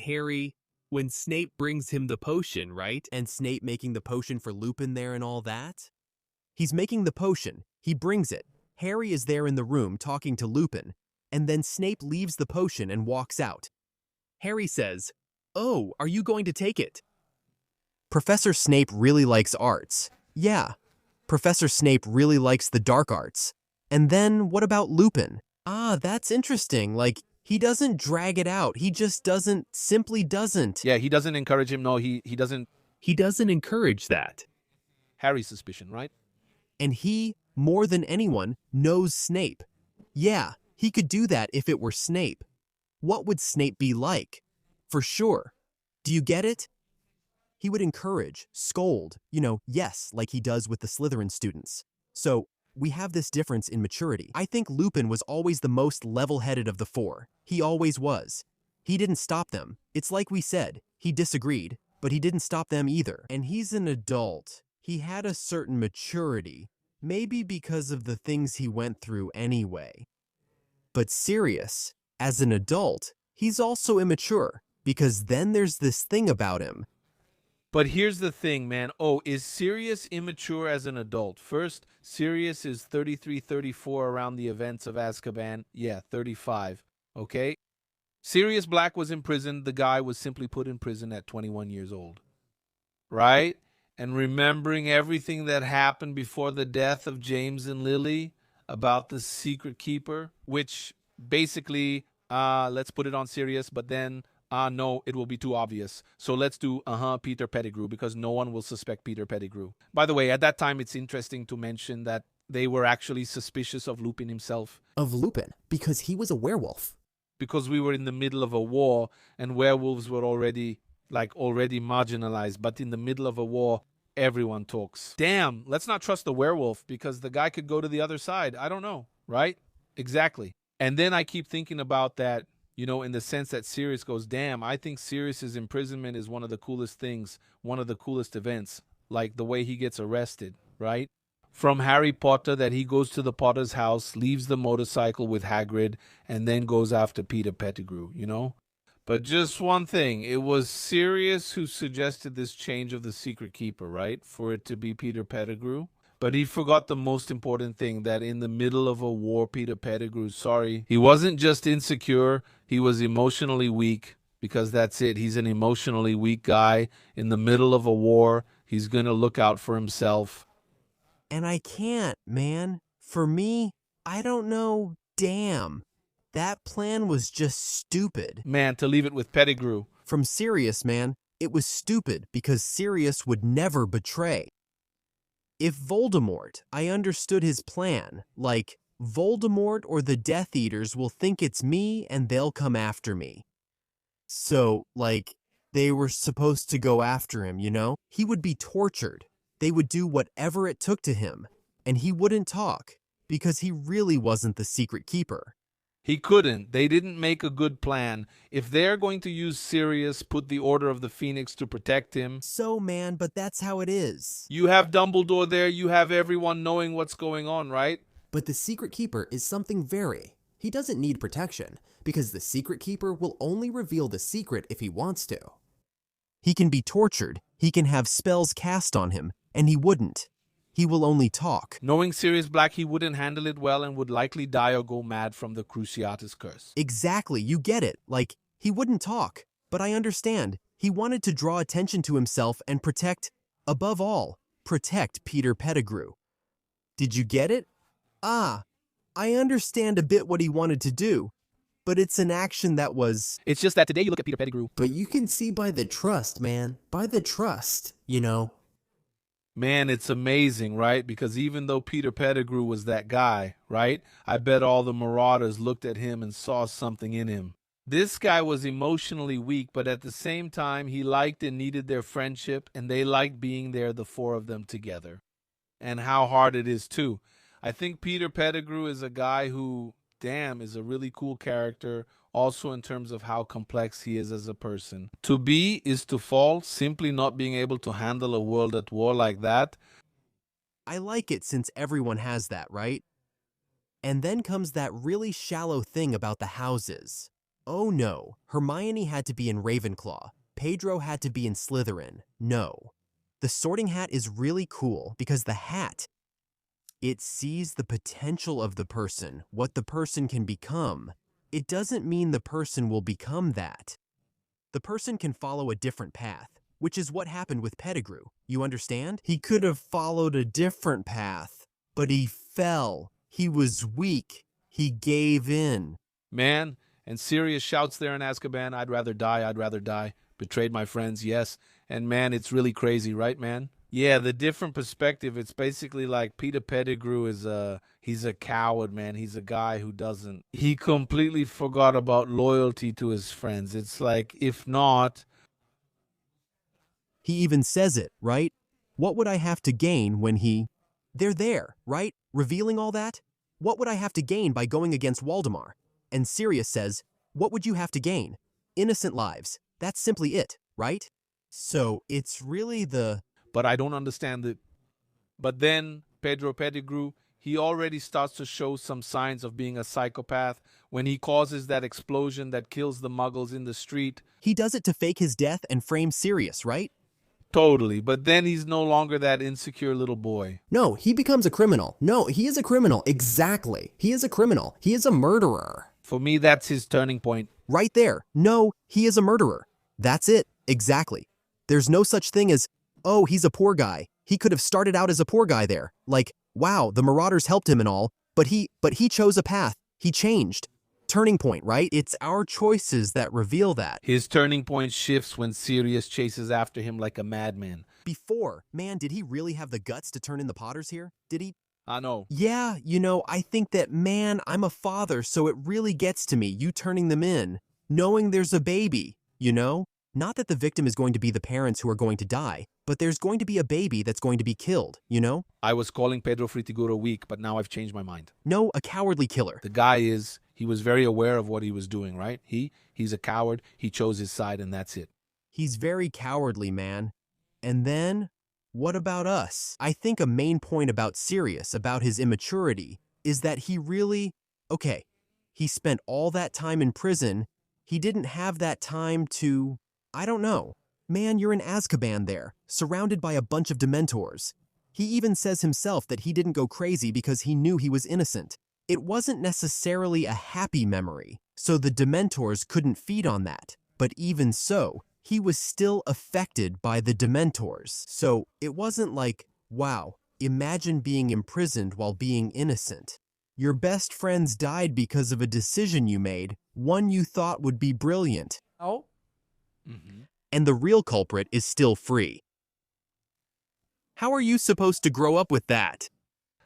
Snape brings him the potion, right? And Snape making the potion for Lupin there and all that? He's making the potion. He brings it. Harry is there in the room talking to Lupin, and then Snape leaves the potion and walks out. Harry says, "Oh, are you going to take it?" Professor Snape really likes arts. Yeah, Professor Snape really likes the dark arts. And then what about Lupin? Ah, that's interesting. Like, he doesn't drag it out. He just simply doesn't. Yeah, he doesn't encourage him. No, he doesn't. He doesn't encourage that. Harry's suspicion, right? And he, more than anyone, knows Snape. Yeah, He could do that if it were Snape. What would Snape be like? For sure. Do you get it? He would encourage, scold, yes, like he does with the Slytherin students. So, we have this difference in maturity. I think Lupin was always the most level-headed of the four. He always was. He didn't stop them. It's like we said, he disagreed, but he didn't stop them either. And he's an adult. He had a certain maturity, maybe because of the things he went through anyway. But Sirius, as an adult, he's also immature, because then there's this thing about him. But here's the thing, man. Oh, is Sirius immature as an adult? First, Sirius is 33, 34 around the events of Azkaban. Yeah, 35. Okay? Sirius Black was imprisoned. The guy was simply put in prison at 21 years old. Right? And remembering everything that happened before the death of James and Lily about the secret keeper, which basically, let's put it on Sirius, but then no, it will be too obvious. So let's do, Peter Pettigrew, because no one will suspect Peter Pettigrew. By the way, at that time, it's interesting to mention that they were actually suspicious of Lupin himself. Of Lupin, because he was a werewolf. Because we were in the middle of a war, and werewolves were already marginalized. But in the middle of a war, everyone talks. Damn, let's not trust the werewolf, because the guy could go to the other side. I don't know, right? Exactly. And then I keep thinking about that, in the sense that Sirius goes, damn, I think Sirius's imprisonment is one of the coolest things, one of the coolest events, like the way he gets arrested, right? From Harry Potter, that he goes to the Potter's house, leaves the motorcycle with Hagrid, and then goes after Peter Pettigrew, But just one thing, it was Sirius who suggested this change of the secret keeper, right? For it to be Peter Pettigrew. But he forgot the most important thing, that in the middle of a war, Peter Pettigrew, he wasn't just insecure, he was emotionally weak, because that's it. He's an emotionally weak guy. In the middle of a war, he's going to look out for himself. And I can't, man. For me, I don't know. Damn. That plan was just stupid. Man, to leave it with Pettigrew. From Sirius, man, it was stupid because Sirius would never betray. If Voldemort, I understood his plan, like, Voldemort or the Death Eaters will think it's me and they'll come after me. So, like, they were supposed to go after him, He would be tortured. They would do whatever it took to him, and he wouldn't talk, because he really wasn't the secret keeper. He couldn't. They didn't make a good plan. If they're going to use Sirius, put the Order of the Phoenix to protect him. So, man, but that's how it is. You have Dumbledore there. You have everyone knowing what's going on, right? But the secret keeper is something he doesn't need protection, because the secret keeper will only reveal the secret if he wants to. He can be tortured. He can have spells cast on him, and he wouldn't. He will only talk. Knowing Sirius Black, he wouldn't handle it well and would likely die or go mad from the Cruciatus curse. Exactly, you get it. Like, he wouldn't talk. But I understand. He wanted to draw attention to himself and protect, above all, protect Peter Pettigrew. Did you get it? I understand a bit what he wanted to do. But it's an action that was... It's just that today you look at Peter Pettigrew. But you can see by the trust, man. By the trust, Man, it's amazing, right? Because even though Peter Pettigrew was that guy, right? I bet all the Marauders looked at him and saw something in him. This guy was emotionally weak, but at the same time, he liked and needed their friendship, and they liked being there, the four of them together. And how hard it is, too. I think Peter Pettigrew is a guy who, is a really cool character, also in terms of how complex he is as a person. To be is to fall, simply not being able to handle a world at war like that. I like it since everyone has that, right? And then comes that really shallow thing about the houses. Oh no, Hermione had to be in Ravenclaw. Pedro had to be in Slytherin. No. The Sorting Hat is really cool because the hat, it sees the potential of the person, what the person can become. It doesn't mean the person will become that. The person can follow a different path, which is what happened with Pettigrew. You understand? He could have followed a different path, but he fell. He was weak. He gave in. Man, and Sirius shouts there in Azkaban, I'd rather die, I'd rather die. Betrayed my friends, yes. And man, it's really crazy, right, man? Yeah, the different perspective. It's basically like Peter Pettigrew he's a coward, man. He's a guy who doesn't. He completely forgot about loyalty to his friends. It's like, if not, He even says it, right? What would I have to gain when he... They're there, right? Revealing all that? What would I have to gain by going against Waldemar? And Sirius says, what would you have to gain? Innocent lives. That's simply it, right? So it's really the... but I don't understand it. But then Pedro Pettigrew, he already starts to show some signs of being a psychopath when he causes that explosion that kills the muggles in the street. He does it to fake his death and frame Sirius, right? Totally. But then he's no longer that insecure little boy. No, he becomes a criminal. No, he is a criminal. Exactly. He is a criminal. He is a murderer. For me, that's his turning point. Right there. No, he is a murderer. That's it. Exactly. There's no such thing as, oh, he's a poor guy. He could have started out as a poor guy there. Like, wow, the Marauders helped him and all, but he chose a path. He changed. Turning point, right? It's our choices that reveal that. His turning point shifts when Sirius chases after him like a madman. Before, man, did he really have the guts to turn in the Potters here? Did he? I know. Yeah, I think that, man, I'm a father, so it really gets to me, you turning them in, knowing there's a baby, Not that the victim is going to be the parents who are going to die, but there's going to be a baby that's going to be killed, I was calling Pedro Fritiguro weak, but now I've changed my mind. No, a cowardly killer. The guy he was very aware of what he was doing, right? He's a coward. He chose his side, and that's it. He's very cowardly, man. And then, what about us? I think a main point about Sirius, about his immaturity, is that he really... Okay, he spent all that time in prison. He didn't have that time to... I don't know. Man, you're in Azkaban there, surrounded by a bunch of Dementors. He even says himself that he didn't go crazy because he knew he was innocent. It wasn't necessarily a happy memory, so the Dementors couldn't feed on that. But even so, he was still affected by the Dementors. So it wasn't like, wow, imagine being imprisoned while being innocent. Your best friends died because of a decision you made, one you thought would be brilliant. Oh? Mm-hmm. And the real culprit is still free. How are you supposed to grow up with that?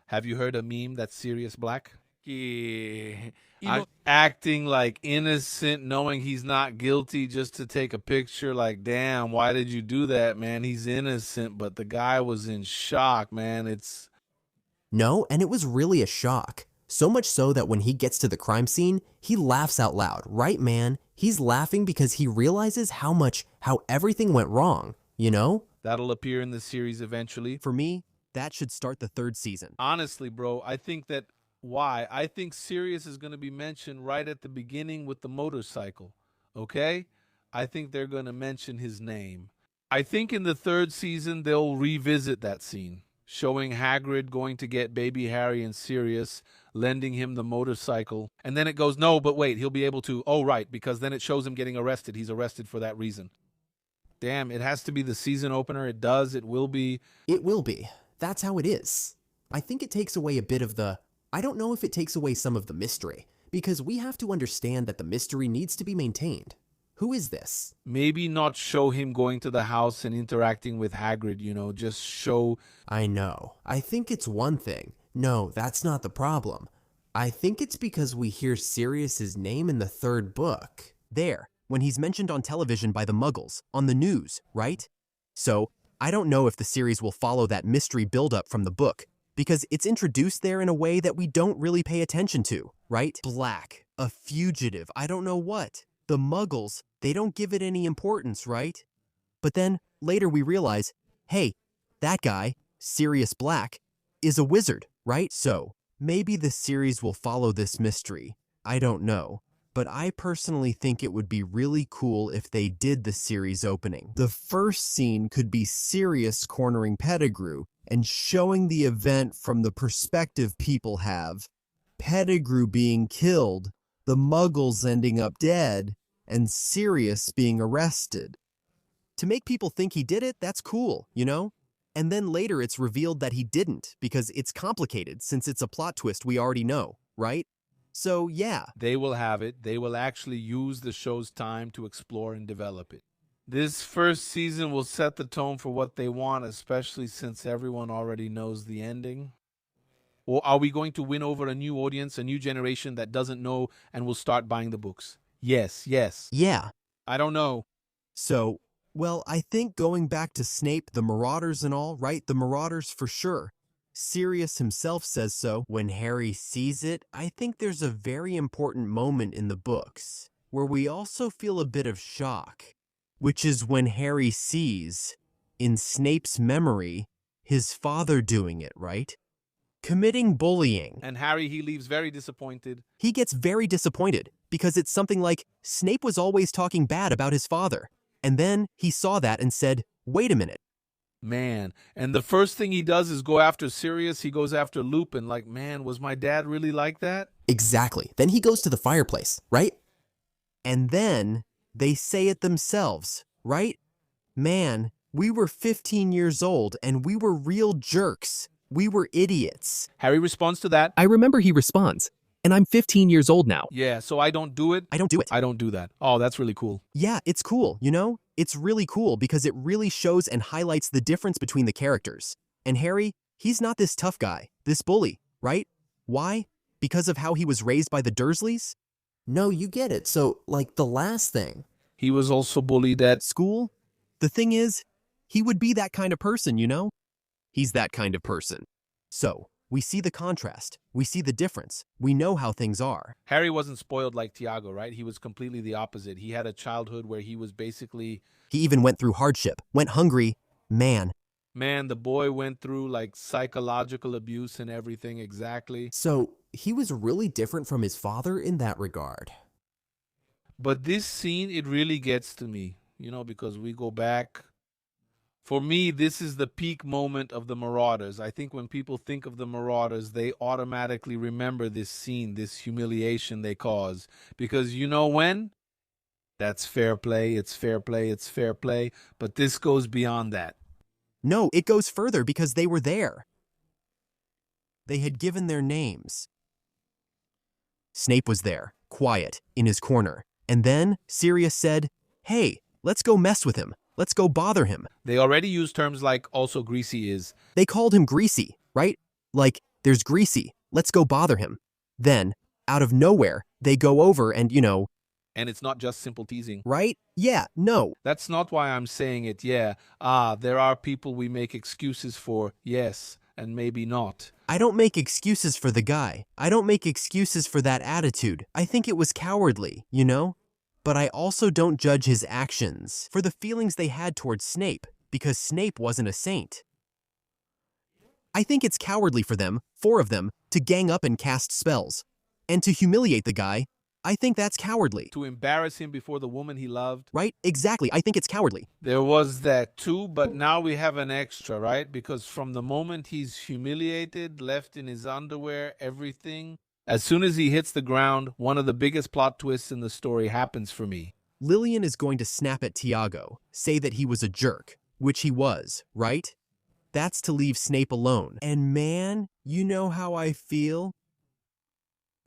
Have you heard a meme that's Sirius Black? Acting like innocent, knowing he's not guilty just to take a picture. Like, damn, why did you do that, man? He's innocent, but the guy was in shock, man. No, and it was really a shock. So much so that when he gets to the crime scene, he laughs out loud, right, man? He's laughing because he realizes how everything went wrong, That'll appear in the series eventually. For me, that should start the 3rd season. Honestly, bro, I think Sirius is going to be mentioned right at the beginning with the motorcycle, okay? I think they're going to mention his name. I think in the 3rd season, they'll revisit that scene, showing Hagrid going to get baby Harry and Sirius, lending him the motorcycle. And then it goes, no, but wait, he'll be able to, oh, right, because then it shows him getting arrested. He's arrested for that reason. Damn, it has to be the season opener. It does. It will be. It will be. That's how it is. I think it takes away a bit of the... I don't know if it takes away some of the mystery, because we have to understand that the mystery needs to be maintained. Who is this? Maybe not show him going to the house and interacting with Hagrid, just show... I know. I think it's one thing. No, that's not the problem. I think it's because we hear Sirius's name in the 3rd book. There, when he's mentioned on television by the Muggles, on the news, right? So, I don't know if the series will follow that mystery buildup from the book, because it's introduced there in a way that we don't really pay attention to, right? Black, a fugitive, I don't know what. The Muggles, they don't give it any importance, right? But then, later we realize, hey, that guy, Sirius Black, is a wizard, right? So, maybe the series will follow this mystery. I don't know. But I personally think it would be really cool if they did the series opening. The first scene could be Sirius cornering Pettigrew and showing the event from the perspective people have. Pettigrew being killed, the Muggles ending up dead, and Sirius being arrested. To make people think he did it, that's cool, And then later it's revealed that he didn't, because it's complicated since it's a plot twist we already know, right? So, yeah. They will have it. They will actually use the show's time to explore and develop it. This first season will set the tone for what they want, especially since everyone already knows the ending. Or are we going to win over a new audience, a new generation that doesn't know and will start buying the books? Yes, yes. Yeah. I don't know. So, well, I think going back to Snape, the Marauders and all, right? The Marauders for sure. Sirius himself says so. When Harry sees it, I think there's a very important moment in the books where we also feel a bit of shock, which is when Harry sees, in Snape's memory, his father doing it, right? Committing bullying. And Harry, he leaves very disappointed. He gets very disappointed because it's something like Snape was always talking bad about his father. And then he saw that and said, wait a minute. Man. And the first thing he does is go after Sirius. He goes after Lupin. Like, man, was my dad really like that? Exactly. Then he goes to the fireplace, right? And then they say it themselves, right? Man, we were 15 years old and we were real jerks. We were idiots. Harry responds to that. I remember he responds, and I'm 15 years old now. Yeah, so I don't do it. I don't do it. I don't do that. Oh, that's really cool. Yeah, it's cool, you know? It's really cool because it really shows and highlights the difference between the characters. And Harry, he's not this tough guy, this bully, right? Why? Because of how he was raised by the Dursleys? No, you get it. So, like the last thing. He was also bullied at School? The thing is, he would be that kind of person, you know? He's that kind of person. So, we see the contrast. We see the difference. We know how things are. Harry wasn't spoiled like Tiago, right? He was completely the opposite. He had a childhood where he was basically... He even went through hardship, went hungry. Man, the boy went through like psychological abuse and everything, exactly. So, he was really different from his father in that regard. But this scene, it really gets to me, you know, because we go back. For me, this is the peak moment of the Marauders. I think when people think of the Marauders, they automatically remember this scene, this humiliation they cause. Because you know when? That's fair play, it's fair play, it's fair play. But this goes beyond that. no, it goes further because they were there. They had given their names. Snape was there, quiet, in his corner. And then Sirius said, hey, let's go mess with him. Let's go bother him. They already use terms like also greasy is. They called him Greasy, right? Like, there's Greasy. Let's go bother him. Then, out of nowhere, they go over and, you know, And it's not just simple teasing. right? Yeah, no. That's not why I'm saying it, yeah. There are people we make excuses for, yes, and maybe not. I don't make excuses for the guy. I don't make excuses for that attitude. I think it was cowardly, you know? But I also don't judge his actions for the feelings they had towards Snape, because Snape wasn't a saint. I think it's cowardly for them, 4 of them, to gang up and cast spells. And to humiliate the guy, I think that's cowardly. To embarrass him before the woman he loved. Right? Exactly. I think it's cowardly. There was that too, but now we have an extra, right? Because from the moment he's humiliated, left in his underwear, everything, as soon as he hits the ground, one of the biggest plot twists in the story happens for me. Lillian is going to snap at Tiago, say that he was a jerk, which he was, right? That's to leave Snape alone. And man, you know how I feel?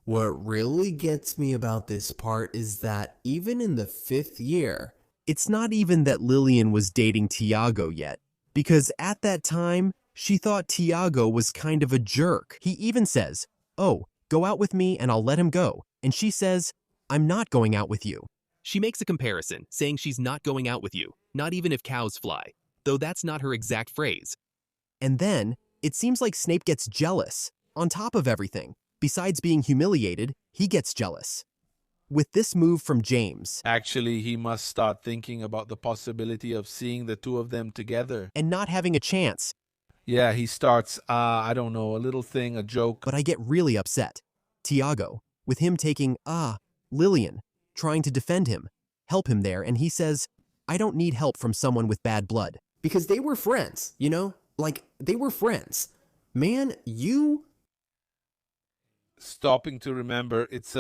What really gets me about this part is that even in the 5th year, It's not even that Lillian was dating Tiago yet, because at that time, she thought Tiago was kind of a jerk. He even says, oh, go out with me and I'll let him go. And she says, I'm not going out with you. She makes a comparison, saying she's not going out with you, not even if cows fly, though that's not her exact phrase. And then, it seems like Snape gets jealous. On top of everything, besides being humiliated, he gets jealous. With this move from James, Actually, he must start thinking about the possibility of seeing the two of them together. and not having a chance, Yeah, he starts, I don't know, a little thing, a joke. but I get really upset. Tiago, with him taking, Lillian, trying to defend him, help him there, and he says, I don't need help from someone with bad blood. because they were friends, you know? Like, they were friends. Man, you... Stopping to remember, it's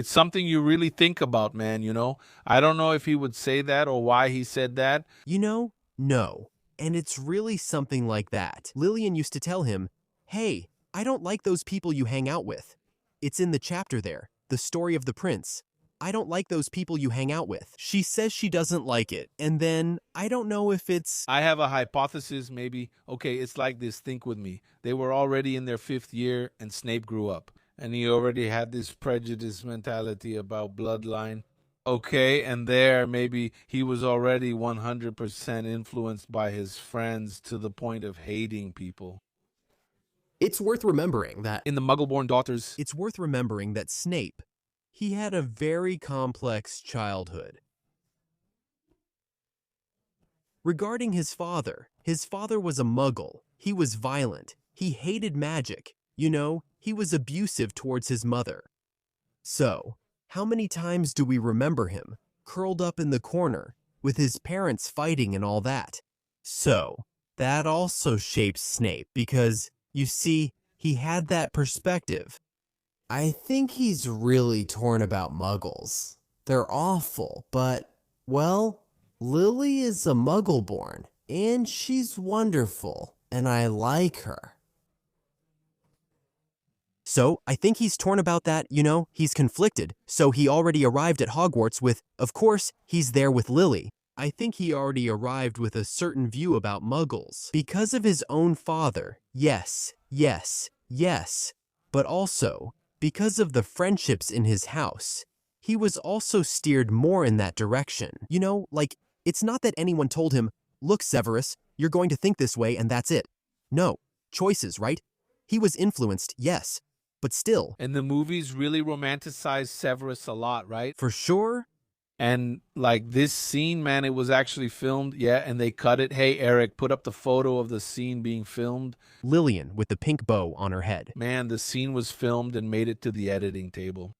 something you really think about, man, you know? I don't know if he would say that or why he said that. You know, no. And it's really something like that. Lillian used to tell him, hey, I don't like those people you hang out with. It's in the chapter there, the story of the prince. I don't like those people you hang out with. She says she doesn't like it, and then I don't know if it's... I have a hypothesis, maybe. Okay, it's like this. Think with me. They were already in their 5th year, and Snape grew up. And he already had this prejudice mentality about bloodline. Okay, and there, maybe he was already 100% influenced by his friends to the point of hating people. It's worth remembering that In the Muggle-born daughters, It's worth remembering that Snape, he had a very complex childhood. Regarding his father was a Muggle. He was violent. He hated magic. You know, he was abusive towards his mother. So, how many times do we remember him, curled up in the corner, with his parents fighting and all that? So, that also shapes Snape because, you see, he had that perspective. I think he's really torn about Muggles. They're awful, but, well, Lily is a Muggle-born, and she's wonderful, and I like her. So, I think he's torn about that, you know, he's conflicted. So he already arrived at Hogwarts with, of course, he's there with Lily. I think he already arrived with a certain view about Muggles. Because of his own father, yes, but also, because of the friendships in his house, he was also steered more in that direction. You know, like, it's not that anyone told him, look, Severus, you're going to think this way and that's it. No, choices, right? He was influenced, yes, but still. and the movies really romanticize Severus a lot, right? For sure. And like this scene, man, it was actually filmed, yeah, and they cut it. Hey, Eric, put up the photo of the scene being filmed. Lillian with the pink bow on her head. Man, the scene was filmed and made it to the editing table.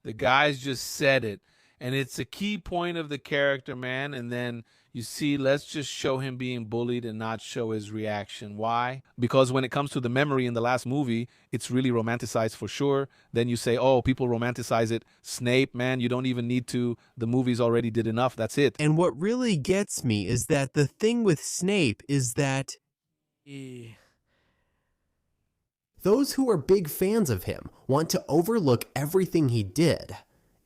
The guys just said it. And it's a key point of the character, man. And then you see, let's just show him being bullied and not show his reaction. Why? Because when it comes to the memory in the last movie, it's really romanticized for sure. Then you say, oh, people romanticize it. Snape, man, you don't even need to. The movies already did enough. That's it. And what really gets me is that the thing with Snape is that... Those who are big fans of him want to overlook everything he did.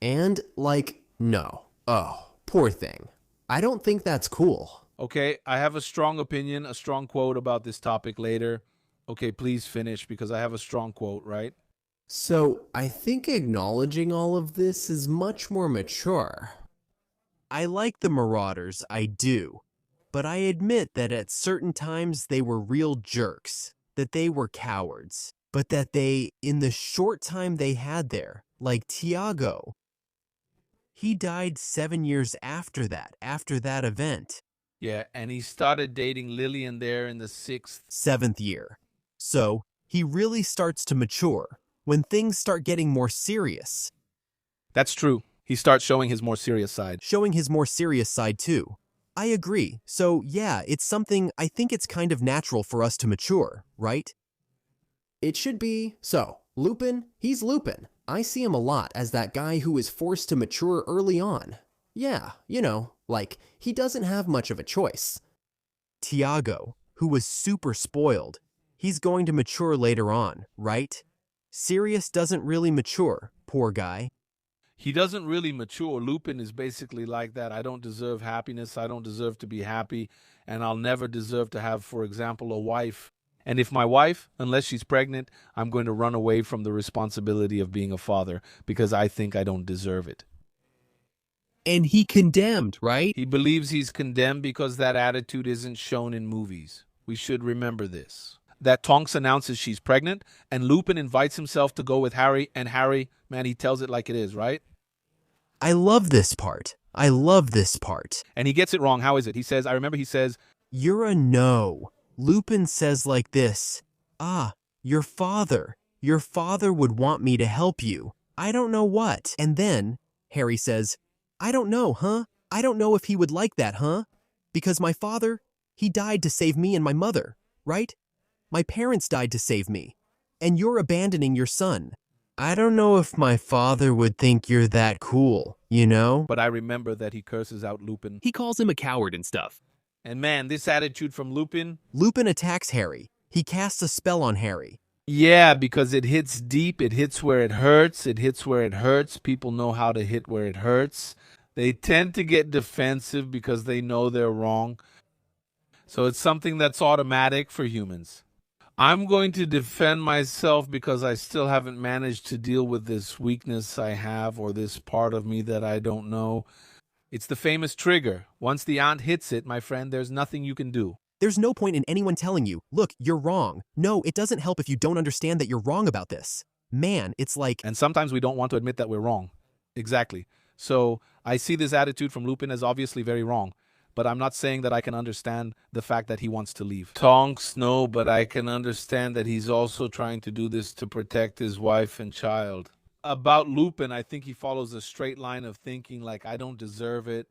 And, like, no. Oh, poor thing. I don't think that's cool. Okay, I have a strong opinion, a strong quote about this topic later. Okay, please finish because I have a strong quote, right? So, I think acknowledging all of this is much more mature. I like the Marauders, I do. But I admit that at certain times they were real jerks. That they were cowards. But that they, in the short time they had there, like Tiago, he died 7 years after that event. Yeah, and he started dating Lillian there in the 6th. 7th year. So, he really starts to mature when things start getting more serious. That's true. He starts showing his more serious side. Showing his more serious side too. I agree. So, yeah, it's something I think it's kind of natural for us to mature, right? It should be. So, Lupin, he's Lupin. I see him a lot as that guy who is forced to mature early on. Yeah, you know, like, he doesn't have much of a choice. Tiago, who was super spoiled, he's going to mature later on, right? Sirius doesn't really mature, poor guy. He doesn't really mature. Lupin is basically like that. I don't deserve happiness. I don't deserve to be happy. And I'll never deserve to have, for example, a wife. And if my wife, unless she's pregnant, I'm going to run away from the responsibility of being a father because I think I don't deserve it. And he condemned, right? He believes he's condemned because that attitude isn't shown in movies. We should remember this. That Tonks announces she's pregnant, and Lupin invites himself to go with Harry, and Harry, man, he tells it like it is, right? I love this part. And he gets it wrong. How is it? I remember he says, You're a no. Lupin says like this, your father would want me to help you. I don't know what. And then Harry says, I don't know, huh? I don't know if he would like that, huh? Because my father, he died to save me and my mother, right? My parents died to save me. And you're abandoning your son. I don't know if my father would think you're that cool, you know? but I remember that he curses out Lupin. He calls him a coward and stuff. And man, this attitude from Lupin, Lupin attacks Harry. He casts a spell on Harry. Yeah, because it hits deep, it hits where it hurts, it hits where it hurts. People know how to hit where it hurts. They tend to get defensive because they know they're wrong. So it's something that's automatic for humans. I'm going to defend myself because I still haven't managed to deal with this weakness I have or this part of me that I don't know. It's the famous trigger. Once the aunt hits it, my friend, there's nothing you can do. There's no point in anyone telling you, look, you're wrong. No, it doesn't help if you don't understand that you're wrong about this. Man, it's like, And sometimes we don't want to admit that we're wrong. Exactly. So I see this attitude from Lupin as obviously very wrong. But I'm not saying that I can understand the fact that he wants to leave. Tonks, no, but I can understand that he's also trying to do this to protect his wife and child. About Lupin, I think he follows a straight line of thinking like, I don't deserve it.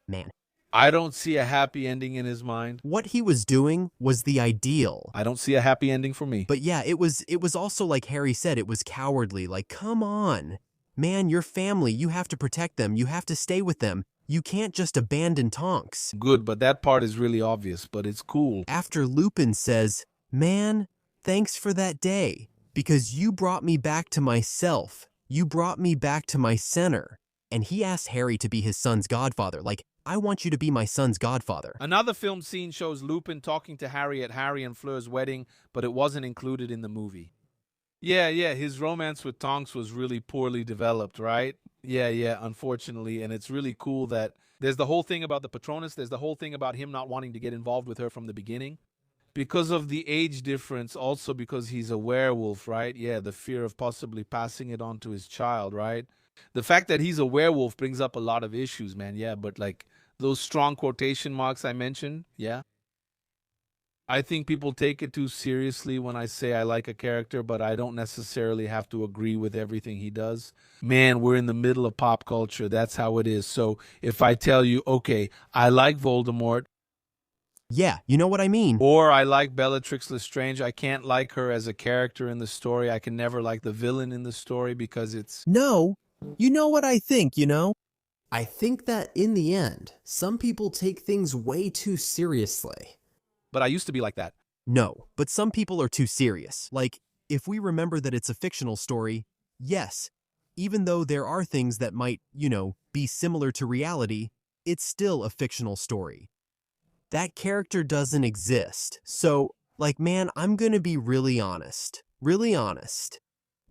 man, I don't see a happy ending in his mind. what he was doing was the ideal. I don't see a happy ending for me. But yeah, it was also like Harry said, it was cowardly. Like, come on. Man, your family, you have to protect them. You have to stay with them. You can't just abandon Tonks. Good, but that part is really obvious, but it's cool. After Lupin says, man, thanks for that day, because you brought me back to myself. You brought me back to my center. And he asked Harry to be his son's godfather. Like, I want you to be my son's godfather. Another film scene shows Lupin talking to Harry at Harry and Fleur's wedding, but it wasn't included in the movie. Yeah, his romance with Tonks was really poorly developed, right? Yeah, unfortunately. And it's really cool that there's the whole thing about the Patronus. There's the whole thing about him not wanting to get involved with her from the beginning. Because of the age difference, also because he's a werewolf, right? Yeah, the fear of possibly passing it on to his child, right? The fact that he's a werewolf brings up a lot of issues, man. Yeah, but like those strong quotation marks I mentioned, yeah. I think people take it too seriously when I say I like a character, but I don't necessarily have to agree with everything he does. Man, we're in the middle of pop culture. That's how it is. So if I tell you, okay, I like Voldemort, Yeah, you know what I mean. or I like Bellatrix Lestrange, I can't like her as a character in the story. I can never like the villain in the story because it's... No, you know what I think, you know? I think that in the end, some people take things way too seriously. But I used to be like that. No, but some people are too serious. Like, if we remember that it's a fictional story, yes, even though there are things that might, be similar to reality, it's still a fictional story. That character doesn't exist. So, man, I'm gonna be really honest. Really honest.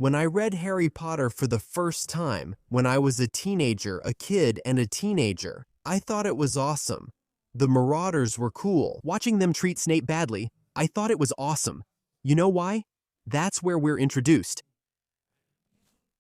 When I read Harry Potter for the first time, when I was a teenager, a kid and a teenager, I thought it was awesome. The Marauders were cool. Watching them treat Snape badly, I thought it was awesome. You know why? That's where we're introduced.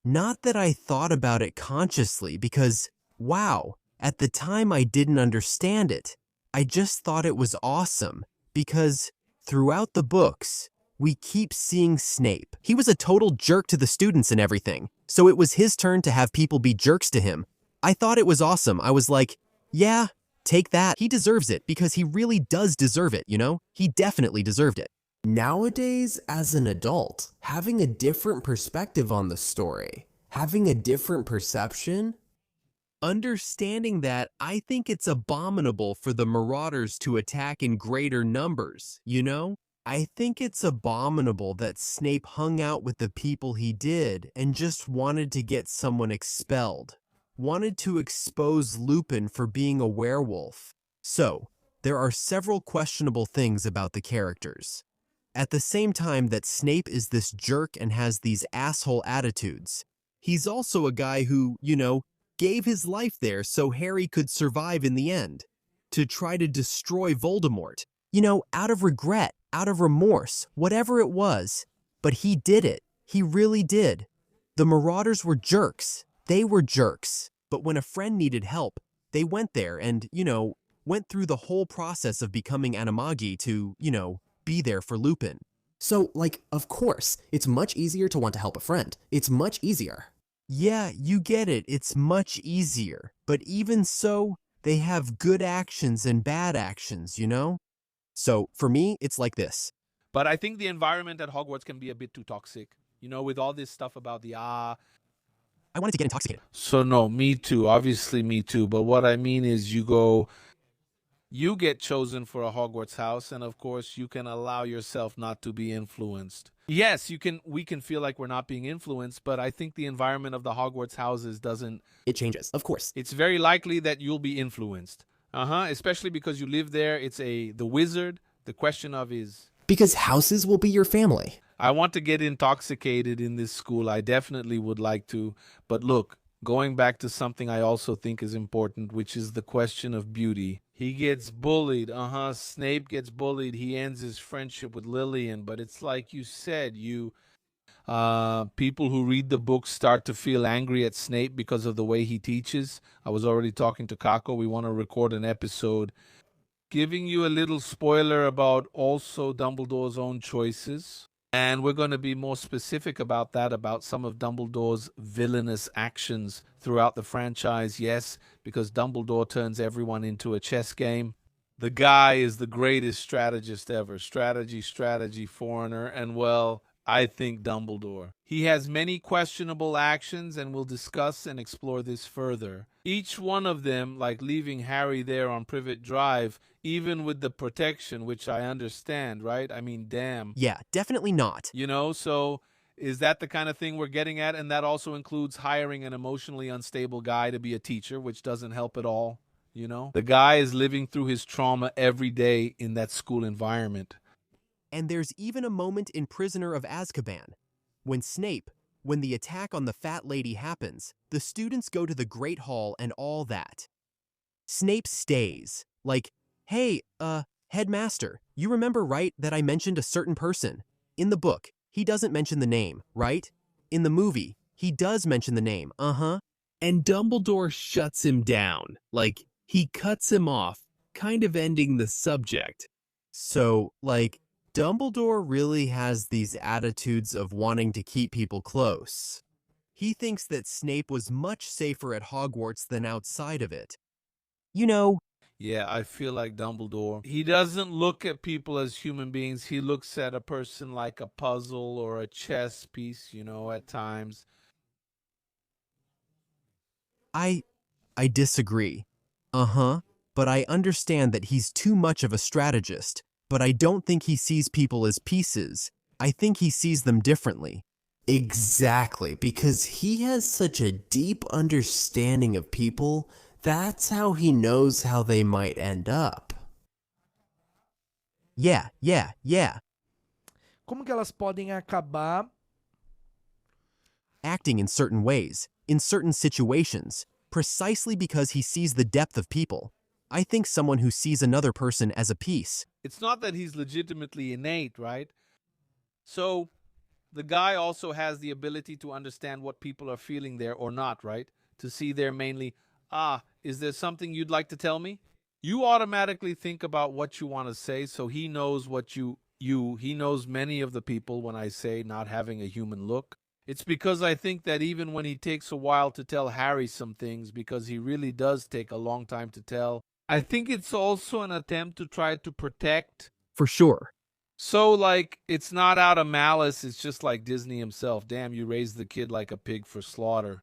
Not that I thought about it consciously because, wow, at the time I didn't understand it. I just thought it was awesome because throughout the books, we keep seeing Snape. He was a total jerk to the students and everything, so it was his turn to have people be jerks to him. I thought it was awesome. I was like, yeah, take that. He deserves it because he really does deserve it, He definitely deserved it. Nowadays, as an adult, having a different perspective on the story, having a different perception, Understanding that, I think it's abominable for the Marauders to attack in greater numbers, I think it's abominable that Snape hung out with the people he did and just wanted to get someone expelled. Wanted to expose Lupin for being a werewolf. So, there are several questionable things about the characters. At the same time that Snape is this jerk and has these asshole attitudes, he's also a guy who, gave his life there so Harry could survive in the end. To try to destroy Voldemort. Out of regret, out of remorse, whatever it was. But he did it. He really did. The Marauders were jerks. They were jerks. But when a friend needed help, they went there and, went through the whole process of becoming Animagi to, be there for Lupin. so, of course, it's much easier to want to help a friend. It's much easier. Yeah, you get it. It's much easier. But even so, they have good actions and bad actions, So, for me, it's like this. But I think the environment at Hogwarts can be a bit too toxic. With all this stuff about the I wanted to get intoxicated. So no, me too. Obviously me too. But what I mean is you go You get chosen for a Hogwarts house, and of course, you can allow yourself not to be influenced. Yes, we can feel like we're not being influenced, but I think the environment of the Hogwarts houses doesn't. It changes, of course. It's very likely that you'll be influenced. Especially because you live there. It's the wizard. The question of is, Because houses will be your family. I want to get intoxicated in this school. I definitely would like to. But look, going back to something I also think is important, which is the question of beauty. He gets bullied. Snape gets bullied. He ends his friendship with Lillian. But it's like you said, people who read the book start to feel angry at Snape because of the way he teaches. I was already talking to Kako. We want to record an episode giving you a little spoiler about also Dumbledore's own choices. And we're going to be more specific about that, about some of Dumbledore's villainous actions throughout the franchise. Yes, because Dumbledore turns everyone into a chess game. The guy is the greatest strategist ever. Strategy, foreigner, and well, I think Dumbledore. He has many questionable actions, and we'll discuss and explore this further. Each one of them, like leaving Harry there on Privet Drive, even with the protection, which I understand, right? I mean, damn. Yeah, definitely not. So is that the kind of thing we're getting at? And that also includes hiring an emotionally unstable guy to be a teacher, which doesn't help at all. The guy is living through his trauma every day in that school environment. And there's even a moment in Prisoner of Azkaban. When the attack on the fat lady happens, the students go to the Great Hall and all that. Snape stays. Like, hey, headmaster, you remember, right, that I mentioned a certain person? In the book, he doesn't mention the name, right? In the movie, he does mention the name, And Dumbledore shuts him down. Like, he cuts him off, kind of ending the subject. So, like, Dumbledore really has these attitudes of wanting to keep people close. He thinks that Snape was much safer at Hogwarts than outside of it. Yeah, I feel like Dumbledore. He doesn't look at people as human beings. He looks at a person like a puzzle or a chess piece, at times. I disagree. But I understand that he's too much of a strategist. But I don't think he sees people as pieces. I think he sees them differently. Exactly, because he has such a deep understanding of people, that's how he knows how they might end up. Yeah. Como que elas podem acabar? Acting in certain ways, in certain situations, precisely because he sees the depth of people. I think someone who sees another person as a piece. It's not that he's legitimately innate, right? So the guy also has the ability to understand what people are feeling there or not, right? To see there mainly, is there something you'd like to tell me? You automatically think about what you want to say, so he knows what he knows many of the people when I say not having a human look. It's because I think that even when he takes a while to tell Harry some things, because he really does take a long time to tell, I think it's also an attempt to try to protect. For sure. So, like, it's not out of malice. It's just like Disney himself. Damn, you raised the kid like a pig for slaughter.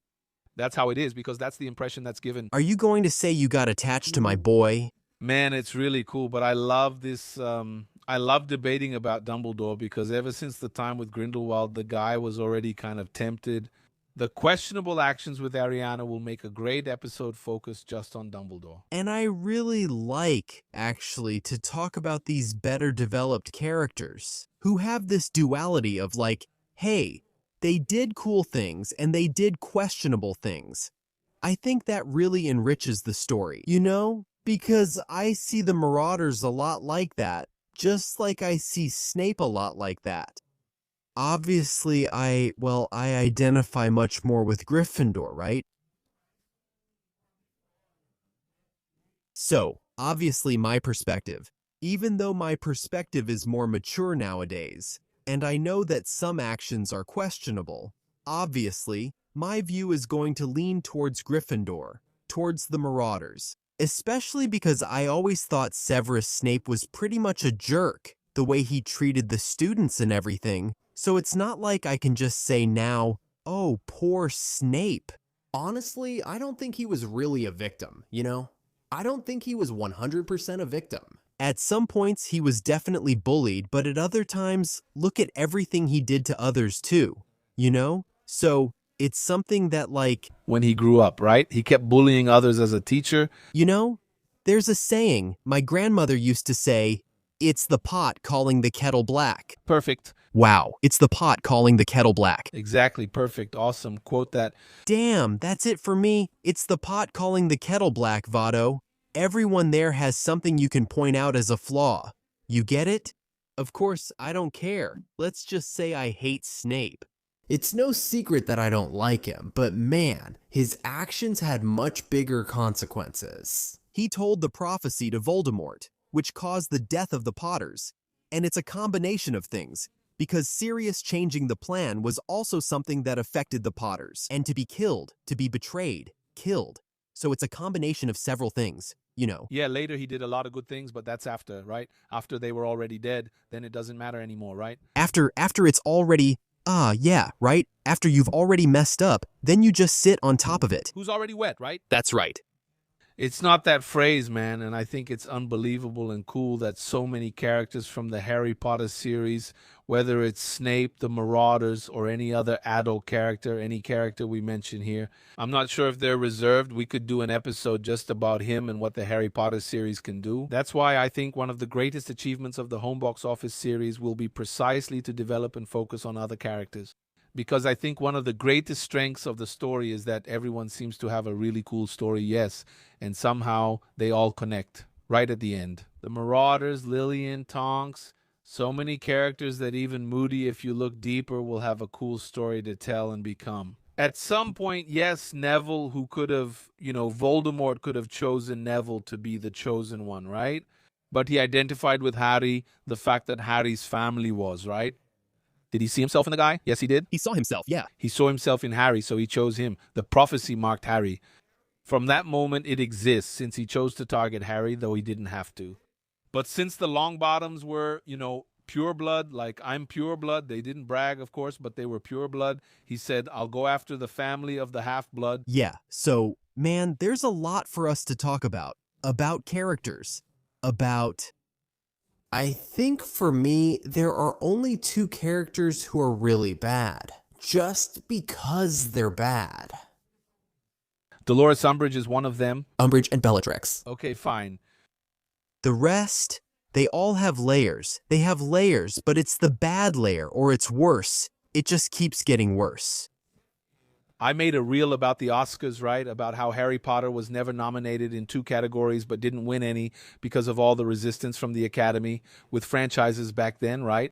That's how it is, because that's the impression that's given. Are you going to say you got attached to my boy? Man, it's really cool, but I love this. I love debating about Dumbledore because ever since the time with Grindelwald, the guy was already kind of tempted. The questionable actions with Ariana will make a great episode focused just on Dumbledore. And I really like, actually, to talk about these better developed characters who have this duality of like, hey, they did cool things and they did questionable things. I think that really enriches the story, Because I see the Marauders a lot like that, just like I see Snape a lot like that. Obviously, I identify much more with Gryffindor, right? So, obviously my perspective, even though my perspective is more mature nowadays, and I know that some actions are questionable, obviously, my view is going to lean towards Gryffindor, towards the Marauders, especially because I always thought Severus Snape was pretty much a jerk, the way he treated the students and everything. So it's not like I can just say now, oh, poor Snape. Honestly, I don't think he was really a victim, I don't think he was 100% a victim. At some points, he was definitely bullied, but at other times, look at everything he did to others too, you know? So, it's something that, like, When he grew up, right? He kept bullying others as a teacher. you know, there's a saying my grandmother used to say, it's the pot calling the kettle black. Perfect. Wow, it's the pot calling the kettle black. Exactly. Perfect. Awesome. Quote that. Damn, that's it for me. It's the pot calling the kettle black, Vado. Everyone there has something you can point out as a flaw. You get it? Of course, I don't care. Let's just say I hate Snape. It's no secret that I don't like him, but man, his actions had much bigger consequences. He told the prophecy to Voldemort, which caused the death of the Potters. And it's a combination of things, because Sirius changing the plan was also something that affected the Potters. And to be killed, to be betrayed, killed. So it's a combination of several things, you know. Yeah, later he did a lot of good things, but that's after, right? After they were already dead, then it doesn't matter anymore, right? After it's already, yeah, right? After you've already messed up, then you just sit on top of it. Who's already wet, right? That's right. It's not that phrase, man, and I think it's unbelievable and cool that so many characters from the Harry Potter series, whether it's Snape, the Marauders, or any other adult character, any character we mention here, I'm not sure if they're reserved. We could do an episode just about him and what the Harry Potter series can do. That's why I think one of the greatest achievements of the Home Box Office series will be precisely to develop and focus on other characters. Because I think one of the greatest strengths of the story is that everyone seems to have a really cool story, yes, and somehow they all connect right at the end. The Marauders, Lillian, Tonks, so many characters that even Moody, if you look deeper, will have a cool story to tell and become. At some point, yes, Neville, who could have, Voldemort could have chosen Neville to be the chosen one, right? But he identified with Harry, the fact that Harry's family was, right? Did he see himself in the guy? Yes, he did. He saw himself, yeah. He saw himself in Harry, so he chose him. The prophecy marked Harry. From that moment, it exists, since he chose to target Harry, though he didn't have to. But since the Longbottoms were, pure blood, like I'm pure blood, they didn't brag, of course, but they were pure blood. He said, I'll go after the family of the half-blood. Yeah, so, man, there's a lot for us to talk about characters, about... I think for me, there are only two characters who are really bad, just because they're bad. Dolores Umbridge is one of them. Umbridge and Bellatrix. Okay, fine. The rest, they all have layers. They have layers, but it's the bad layer, or it's worse. It just keeps getting worse. I made a reel about the Oscars, right? About how Harry Potter was never nominated in 2 categories but didn't win any because of all the resistance from the Academy with franchises back then, right?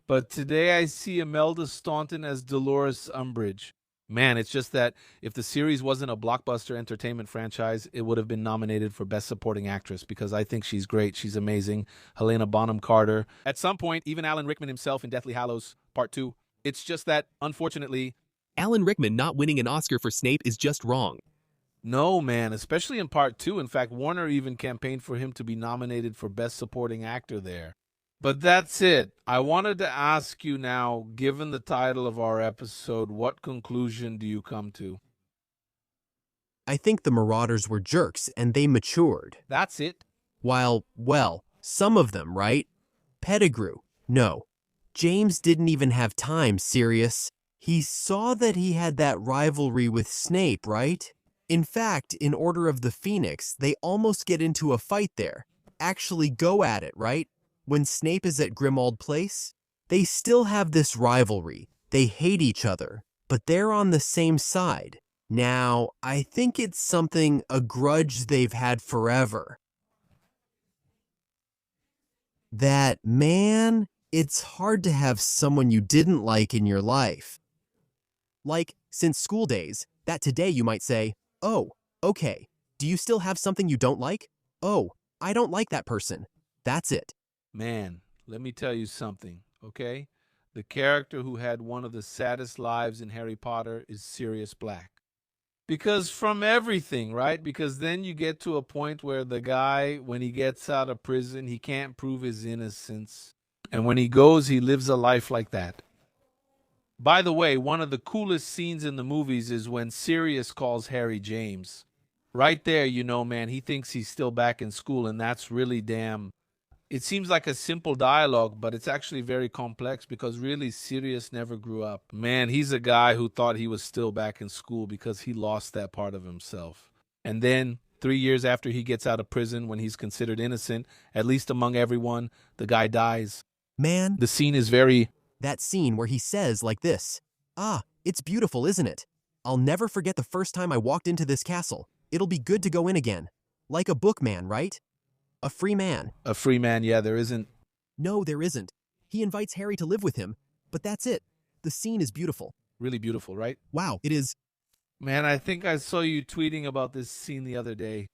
But today I see Imelda Staunton as Dolores Umbridge. Man, it's just that if the series wasn't a blockbuster entertainment franchise, it would have been nominated for Best Supporting Actress because I think she's great. She's amazing. Helena Bonham Carter. At some point, even Alan Rickman himself in Deathly Hallows Part 2. It's just that, unfortunately, Alan Rickman not winning an Oscar for Snape is just wrong. no, man, especially in Part 2. In fact, Warner even campaigned for him to be nominated for Best Supporting Actor there. But that's it. I wanted to ask you now, given the title of our episode, what conclusion do you come to? I think the Marauders were jerks, and they matured. That's it. While, well, some of them, right? Pettigrew. No. James didn't even have time, Sirius. He saw that he had that rivalry with Snape, right? In fact, in Order of the Phoenix, they almost get into a fight there. Actually go at it, right? When Snape is at Grimmauld Place, they still have this rivalry. They hate each other, but they're on the same side. Now, I think it's something, a grudge they've had forever. That, man, it's hard to have someone you didn't like in your life. Like, since school days, that today you might say, oh, okay, do you still have something you don't like? Oh, I don't like that person. That's it. Man, let me tell you something, okay? The character who had one of the saddest lives in Harry Potter is Sirius Black. Because from everything, right? Because then you get to a point where the guy, when he gets out of prison, he can't prove his innocence. And when he goes, he lives a life like that. By the way, one of the coolest scenes in the movies is when Sirius calls Harry James. Right there, man, he thinks he's still back in school, and that's really damn. It seems like a simple dialogue, but it's actually very complex because really Sirius never grew up. Man, he's a guy who thought he was still back in school because he lost that part of himself. And then 3 years after he gets out of prison, when he's considered innocent, at least among everyone, the guy dies. Man, The scene is very. that scene where he says like this, "Ah, it's beautiful, isn't it? I'll never forget the first time I walked into this castle. It'll be good to go in again. Like a bookman, right? A free man." A free man, yeah, there isn't. No, there isn't. He invites Harry to live with him, but that's it. The scene is beautiful. Really beautiful, right? Wow, it is. Man, I think I saw you tweeting about this scene the other day.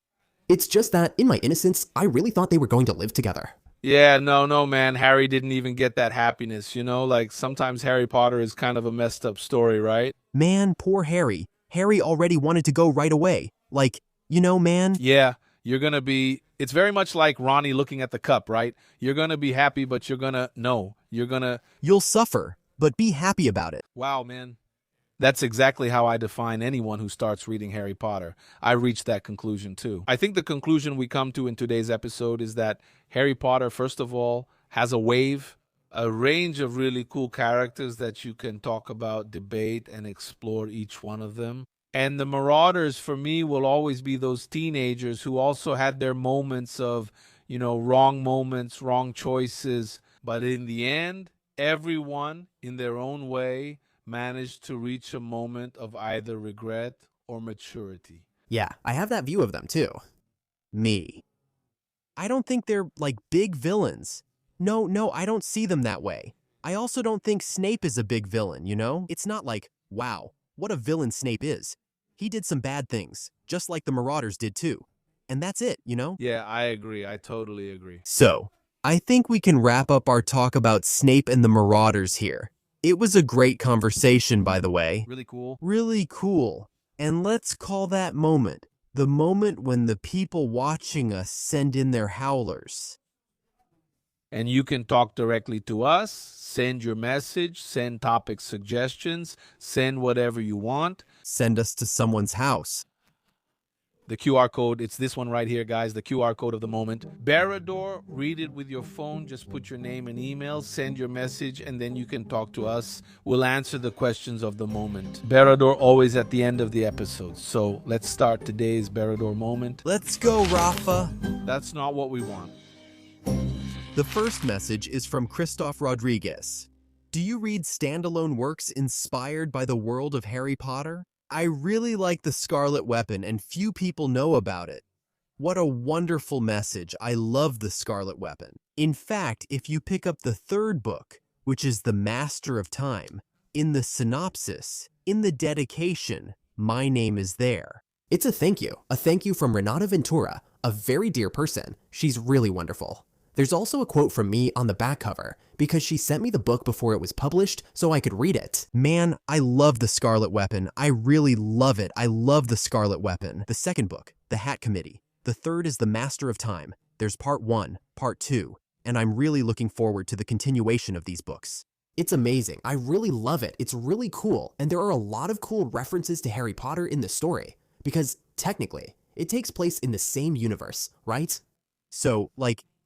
It's just that, in my innocence, I really thought they were going to live together. Yeah, no, man. Harry didn't even get that happiness, Like, sometimes Harry Potter is kind of a messed up story, right? Man, poor Harry. Harry already wanted to go right away. Like, man. Yeah, you're going to be. It's very much like Ronnie looking at the cup, right? You're going to be happy, but you're going to. No, you're going to. You'll suffer, but be happy about it. Wow, man. That's exactly how I define anyone who starts reading Harry Potter. I reached that conclusion too. I think the conclusion we come to in today's episode is that Harry Potter, first of all, has a range of really cool characters that you can talk about, debate, and explore each one of them. And the Marauders, for me, will always be those teenagers who also had their moments of, wrong moments, wrong choices. But in the end, everyone in their own way managed to reach a moment of either regret or maturity. Yeah, I have that view of them too. Me. I don't think they're like big villains. No, I don't see them that way. I also don't think Snape is a big villain, It's not like, wow, what a villain Snape is. He did some bad things, just like the Marauders did too. And that's it, Yeah, I agree. I totally agree. So, I think we can wrap up our talk about Snape and the Marauders here. It was a great conversation, by the way. Really cool. Really cool. And let's call that moment the moment when the people watching us send in their howlers. And you can talk directly to us, send your message, send topic suggestions, send whatever you want. Send us to someone's house. The QR code, it's this one right here, guys, the QR code of the moment. Barador, read it with your phone. Just put your name and email, send your message, and then you can talk to us. We'll answer the questions of the moment. Barador always at the end of the episode. So let's start today's Barador moment. Let's go, Rafa. That's not what we want. The first message is from Christoph Rodriguez. Do you read standalone works inspired by the world of Harry Potter? I really like The Scarlet Weapon and few people know about it. What a wonderful message. I love The Scarlet Weapon. In fact, if you pick up the third book, which is The Master of Time, in the synopsis, in the dedication, my name is there. It's a thank you from Renata Ventura, a very dear person. She's really wonderful. There's also a quote from me on the back cover because she sent me the book before it was published so I could read it. Man, I love The Scarlet Weapon. I really love it. I love The Scarlet Weapon. The second book, The Hat Committee. The third is The Master of Time. There's part 1, part 2, and I'm really looking forward to the continuation of these books. It's amazing. I really love it. It's really cool. And there are a lot of cool references to Harry Potter in the story because technically it takes place in the same universe, right? So,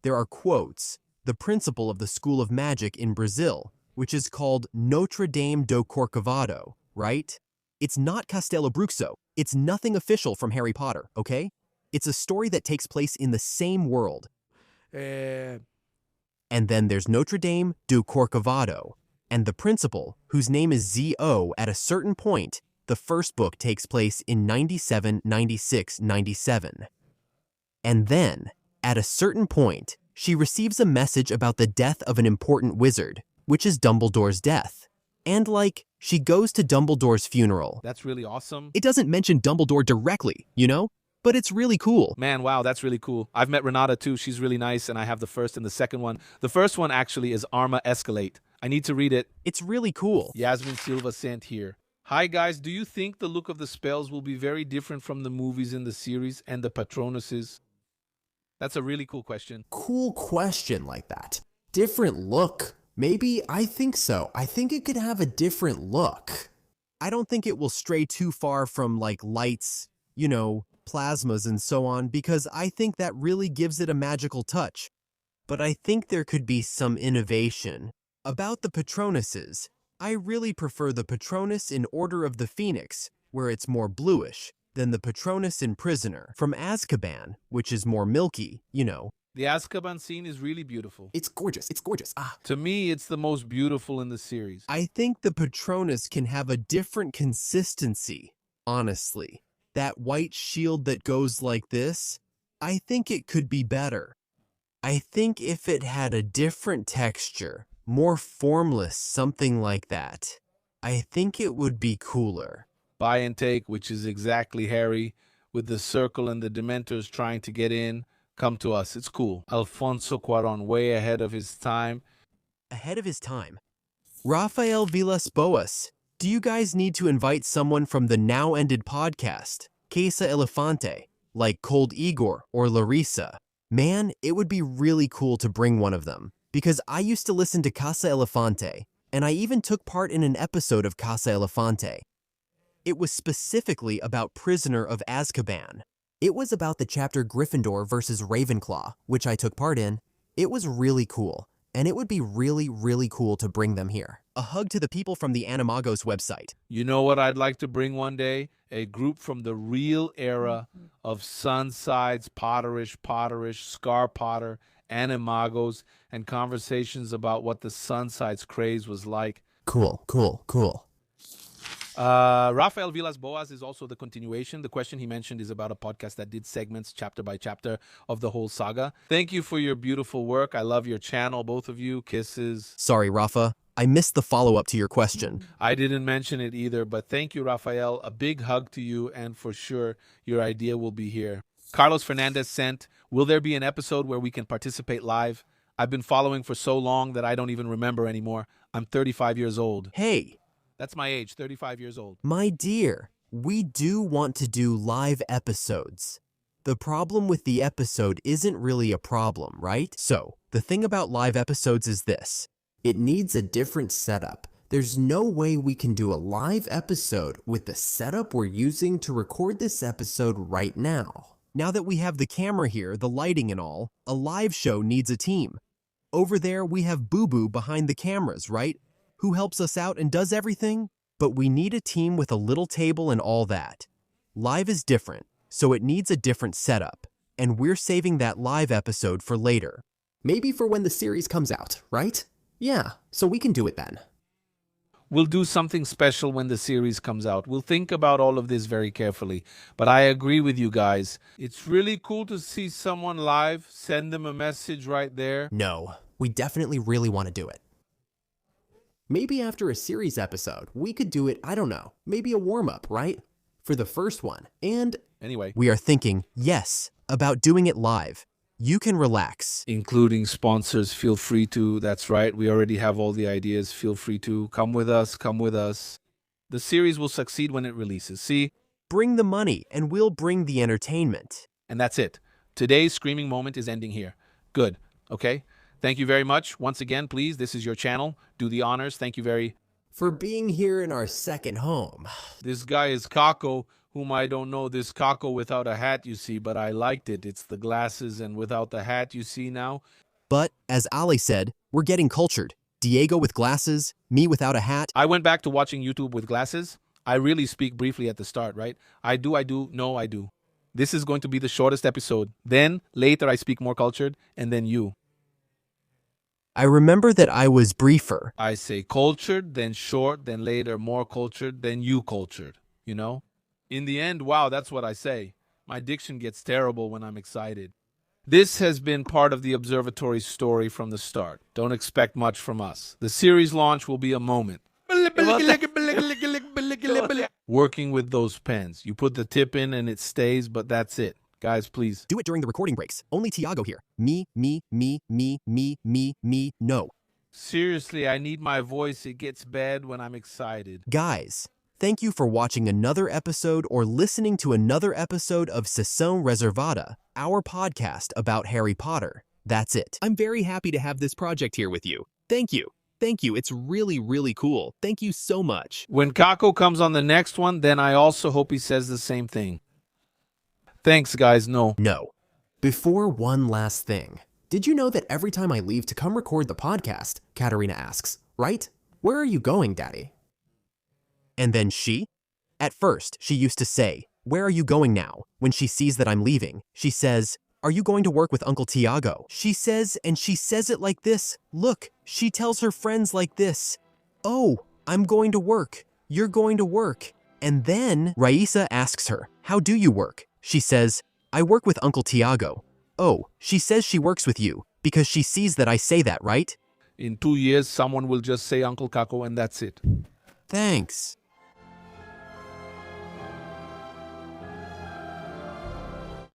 there are quotes. The principal of the School of Magic in Brazil, which is called Notre Dame do Corcovado, right? It's not Castelo Bruxo. It's nothing official from Harry Potter, okay? It's a story that takes place in the same world. And then there's Notre Dame do Corcovado, and the principal, whose name is Z.O. at a certain point, the first book takes place in 97, 96, 97. And then, at a certain point, she receives a message about the death of an important wizard, which is Dumbledore's death. And she goes to Dumbledore's funeral. That's really awesome. It doesn't mention Dumbledore directly, but it's really cool. Man, wow, that's really cool. I've met Renata too. She's really nice, and I have the first and the second one. The first one actually is Arma Escalate. I need to read it. It's really cool. Yasmin Silva sent here. Hi guys, do you think the look of the spells will be very different from the movies in the series and the Patronuses? That's a really cool question. Cool question like that. Different look. Maybe, I think so. I think it could have a different look. I don't think it will stray too far from lights, plasmas and so on because I think that really gives it a magical touch. But I think there could be some innovation. About the Patronuses, I really prefer the Patronus in Order of the Phoenix, where it's more bluish, than the Patronus in Prisoner from Azkaban, which is more milky, you know. The Azkaban scene is really beautiful. It's gorgeous. It's gorgeous. Ah. To me, it's the most beautiful in the series. I think the Patronus can have a different consistency, honestly. That white shield that goes like this, I think it could be better. I think if it had a different texture, more formless, something like that, I think it would be cooler. Buy and take, which is exactly Harry, with the circle and the Dementors trying to get in. Come to us. It's cool. Alfonso Cuarón, way ahead of his time. Ahead of his time. Rafael Villas-Boas, do you guys need to invite someone from the now-ended podcast, Casa Elefante, like Cold Igor or Larissa? Man, it would be really cool to bring one of them, because I used to listen to Casa Elefante, and I even took part in an episode of Casa Elefante. It was specifically about Prisoner of Azkaban. It was about the chapter Gryffindor versus Ravenclaw, which I took part in. It was really cool, and it would be really, really cool to bring them here. A hug to the people from the Animagos website. You know what I'd like to bring one day? A group from the real era of Sunsides, Potterish, Scar Potter, Animagos, and conversations about what the Sunsides craze was like. Cool, cool, cool. Rafael Villas-Boas is also the continuation. The question he mentioned is about a podcast that did segments chapter by chapter of the whole saga. Thank you for your beautiful work. I love your channel, both of you. Kisses. Sorry, Rafa. I missed the follow-up to your question. I didn't mention it either, but thank you, Rafael. A big hug to you, and for sure, your idea will be here. Carlos Fernandez sent, will there be an episode where we can participate live? I've been following for so long that I don't even remember anymore. I'm 35 years old. Hey, That's my age, 35 years old. my dear, we do want to do live episodes. The problem with the episode isn't really a problem, right? So, the thing about live episodes is this. It needs a different setup. There's no way we can do a live episode with the setup we're using to record this episode right now. Now that we have the camera here, the lighting and all, a live show needs a team. Over there, we have Boo Boo behind the cameras, right? Who helps us out and does everything? But we need a team with a little table and all that. Live is different, so it needs a different setup. And we're saving that live episode for later. Maybe for when the series comes out, right? Yeah, so we can do it then. We'll do something special when the series comes out. We'll think about all of this very carefully. But I agree with you guys. It's really cool to see someone live. Send them a message right there. No, we definitely really want to do it. Maybe after a series episode, we could do it, I don't know, maybe a warm-up, right? For the first one. And Anyway, We are thinking, yes, about doing it live. You can relax. including sponsors, feel free to. That's right. We already have all the ideas. Feel free to come with us. Come with us. The series will succeed when it releases. See? Bring the money, and we'll bring the entertainment. And that's it. Today's screaming moment is ending here. Good. Okay? Thank you very much. Once again, please, this is your channel. Do the honors. Thank you very... for being here in our second home. This guy is Kako, whom I don't know. This Kako without a hat, you see, but I liked it. It's the glasses and without the hat, you see now. But, as Ali said, we're getting cultured. Diego with glasses, me without a hat. I went back to watching YouTube with glasses. I really speak briefly at the start, right? I do, no, I do. This is going to be the shortest episode. Then, later, I speak more cultured, and then you. I remember that I was briefer. I say cultured, then short, then later more cultured, then you cultured, you know? In the end, wow, that's what I say. My diction gets terrible when I'm excited. This has been part of the observatory story from the start. Don't expect much from us. The series launch will be a moment. Working with those pens. You put the tip in and it stays, but that's it. Guys, please. Do it during the recording breaks. Only Tiago here. Me, no. Seriously, I need my voice. It gets bad when I'm excited. Guys, thank you for watching another episode or listening to another episode of Sessão Reservada, our podcast about Harry Potter. That's it. I'm very happy to have this project here with you. Thank you. Thank you. It's really, really cool. Thank you so much. When Kako comes on the next one, then I also hope he says the same thing. Thanks, guys. No. No. Before one last thing, did you know that every time I leave to come record the podcast, Katerina asks, right? Where are you going, Daddy? And then she? At first, she used to say, "Where are you going now?" When she sees that I'm leaving, she says, "Are you going to work with Uncle Tiago?" She says, and she says it like this. Look, she tells her friends like this. "Oh, I'm going to work. You're going to work." And then Raisa asks her, "How do you work?" She says, "I work with Uncle Tiago." Oh, she says she works with you because she sees that I say that, right? In 2 years, someone will just say Uncle Kako and that's it. Thanks.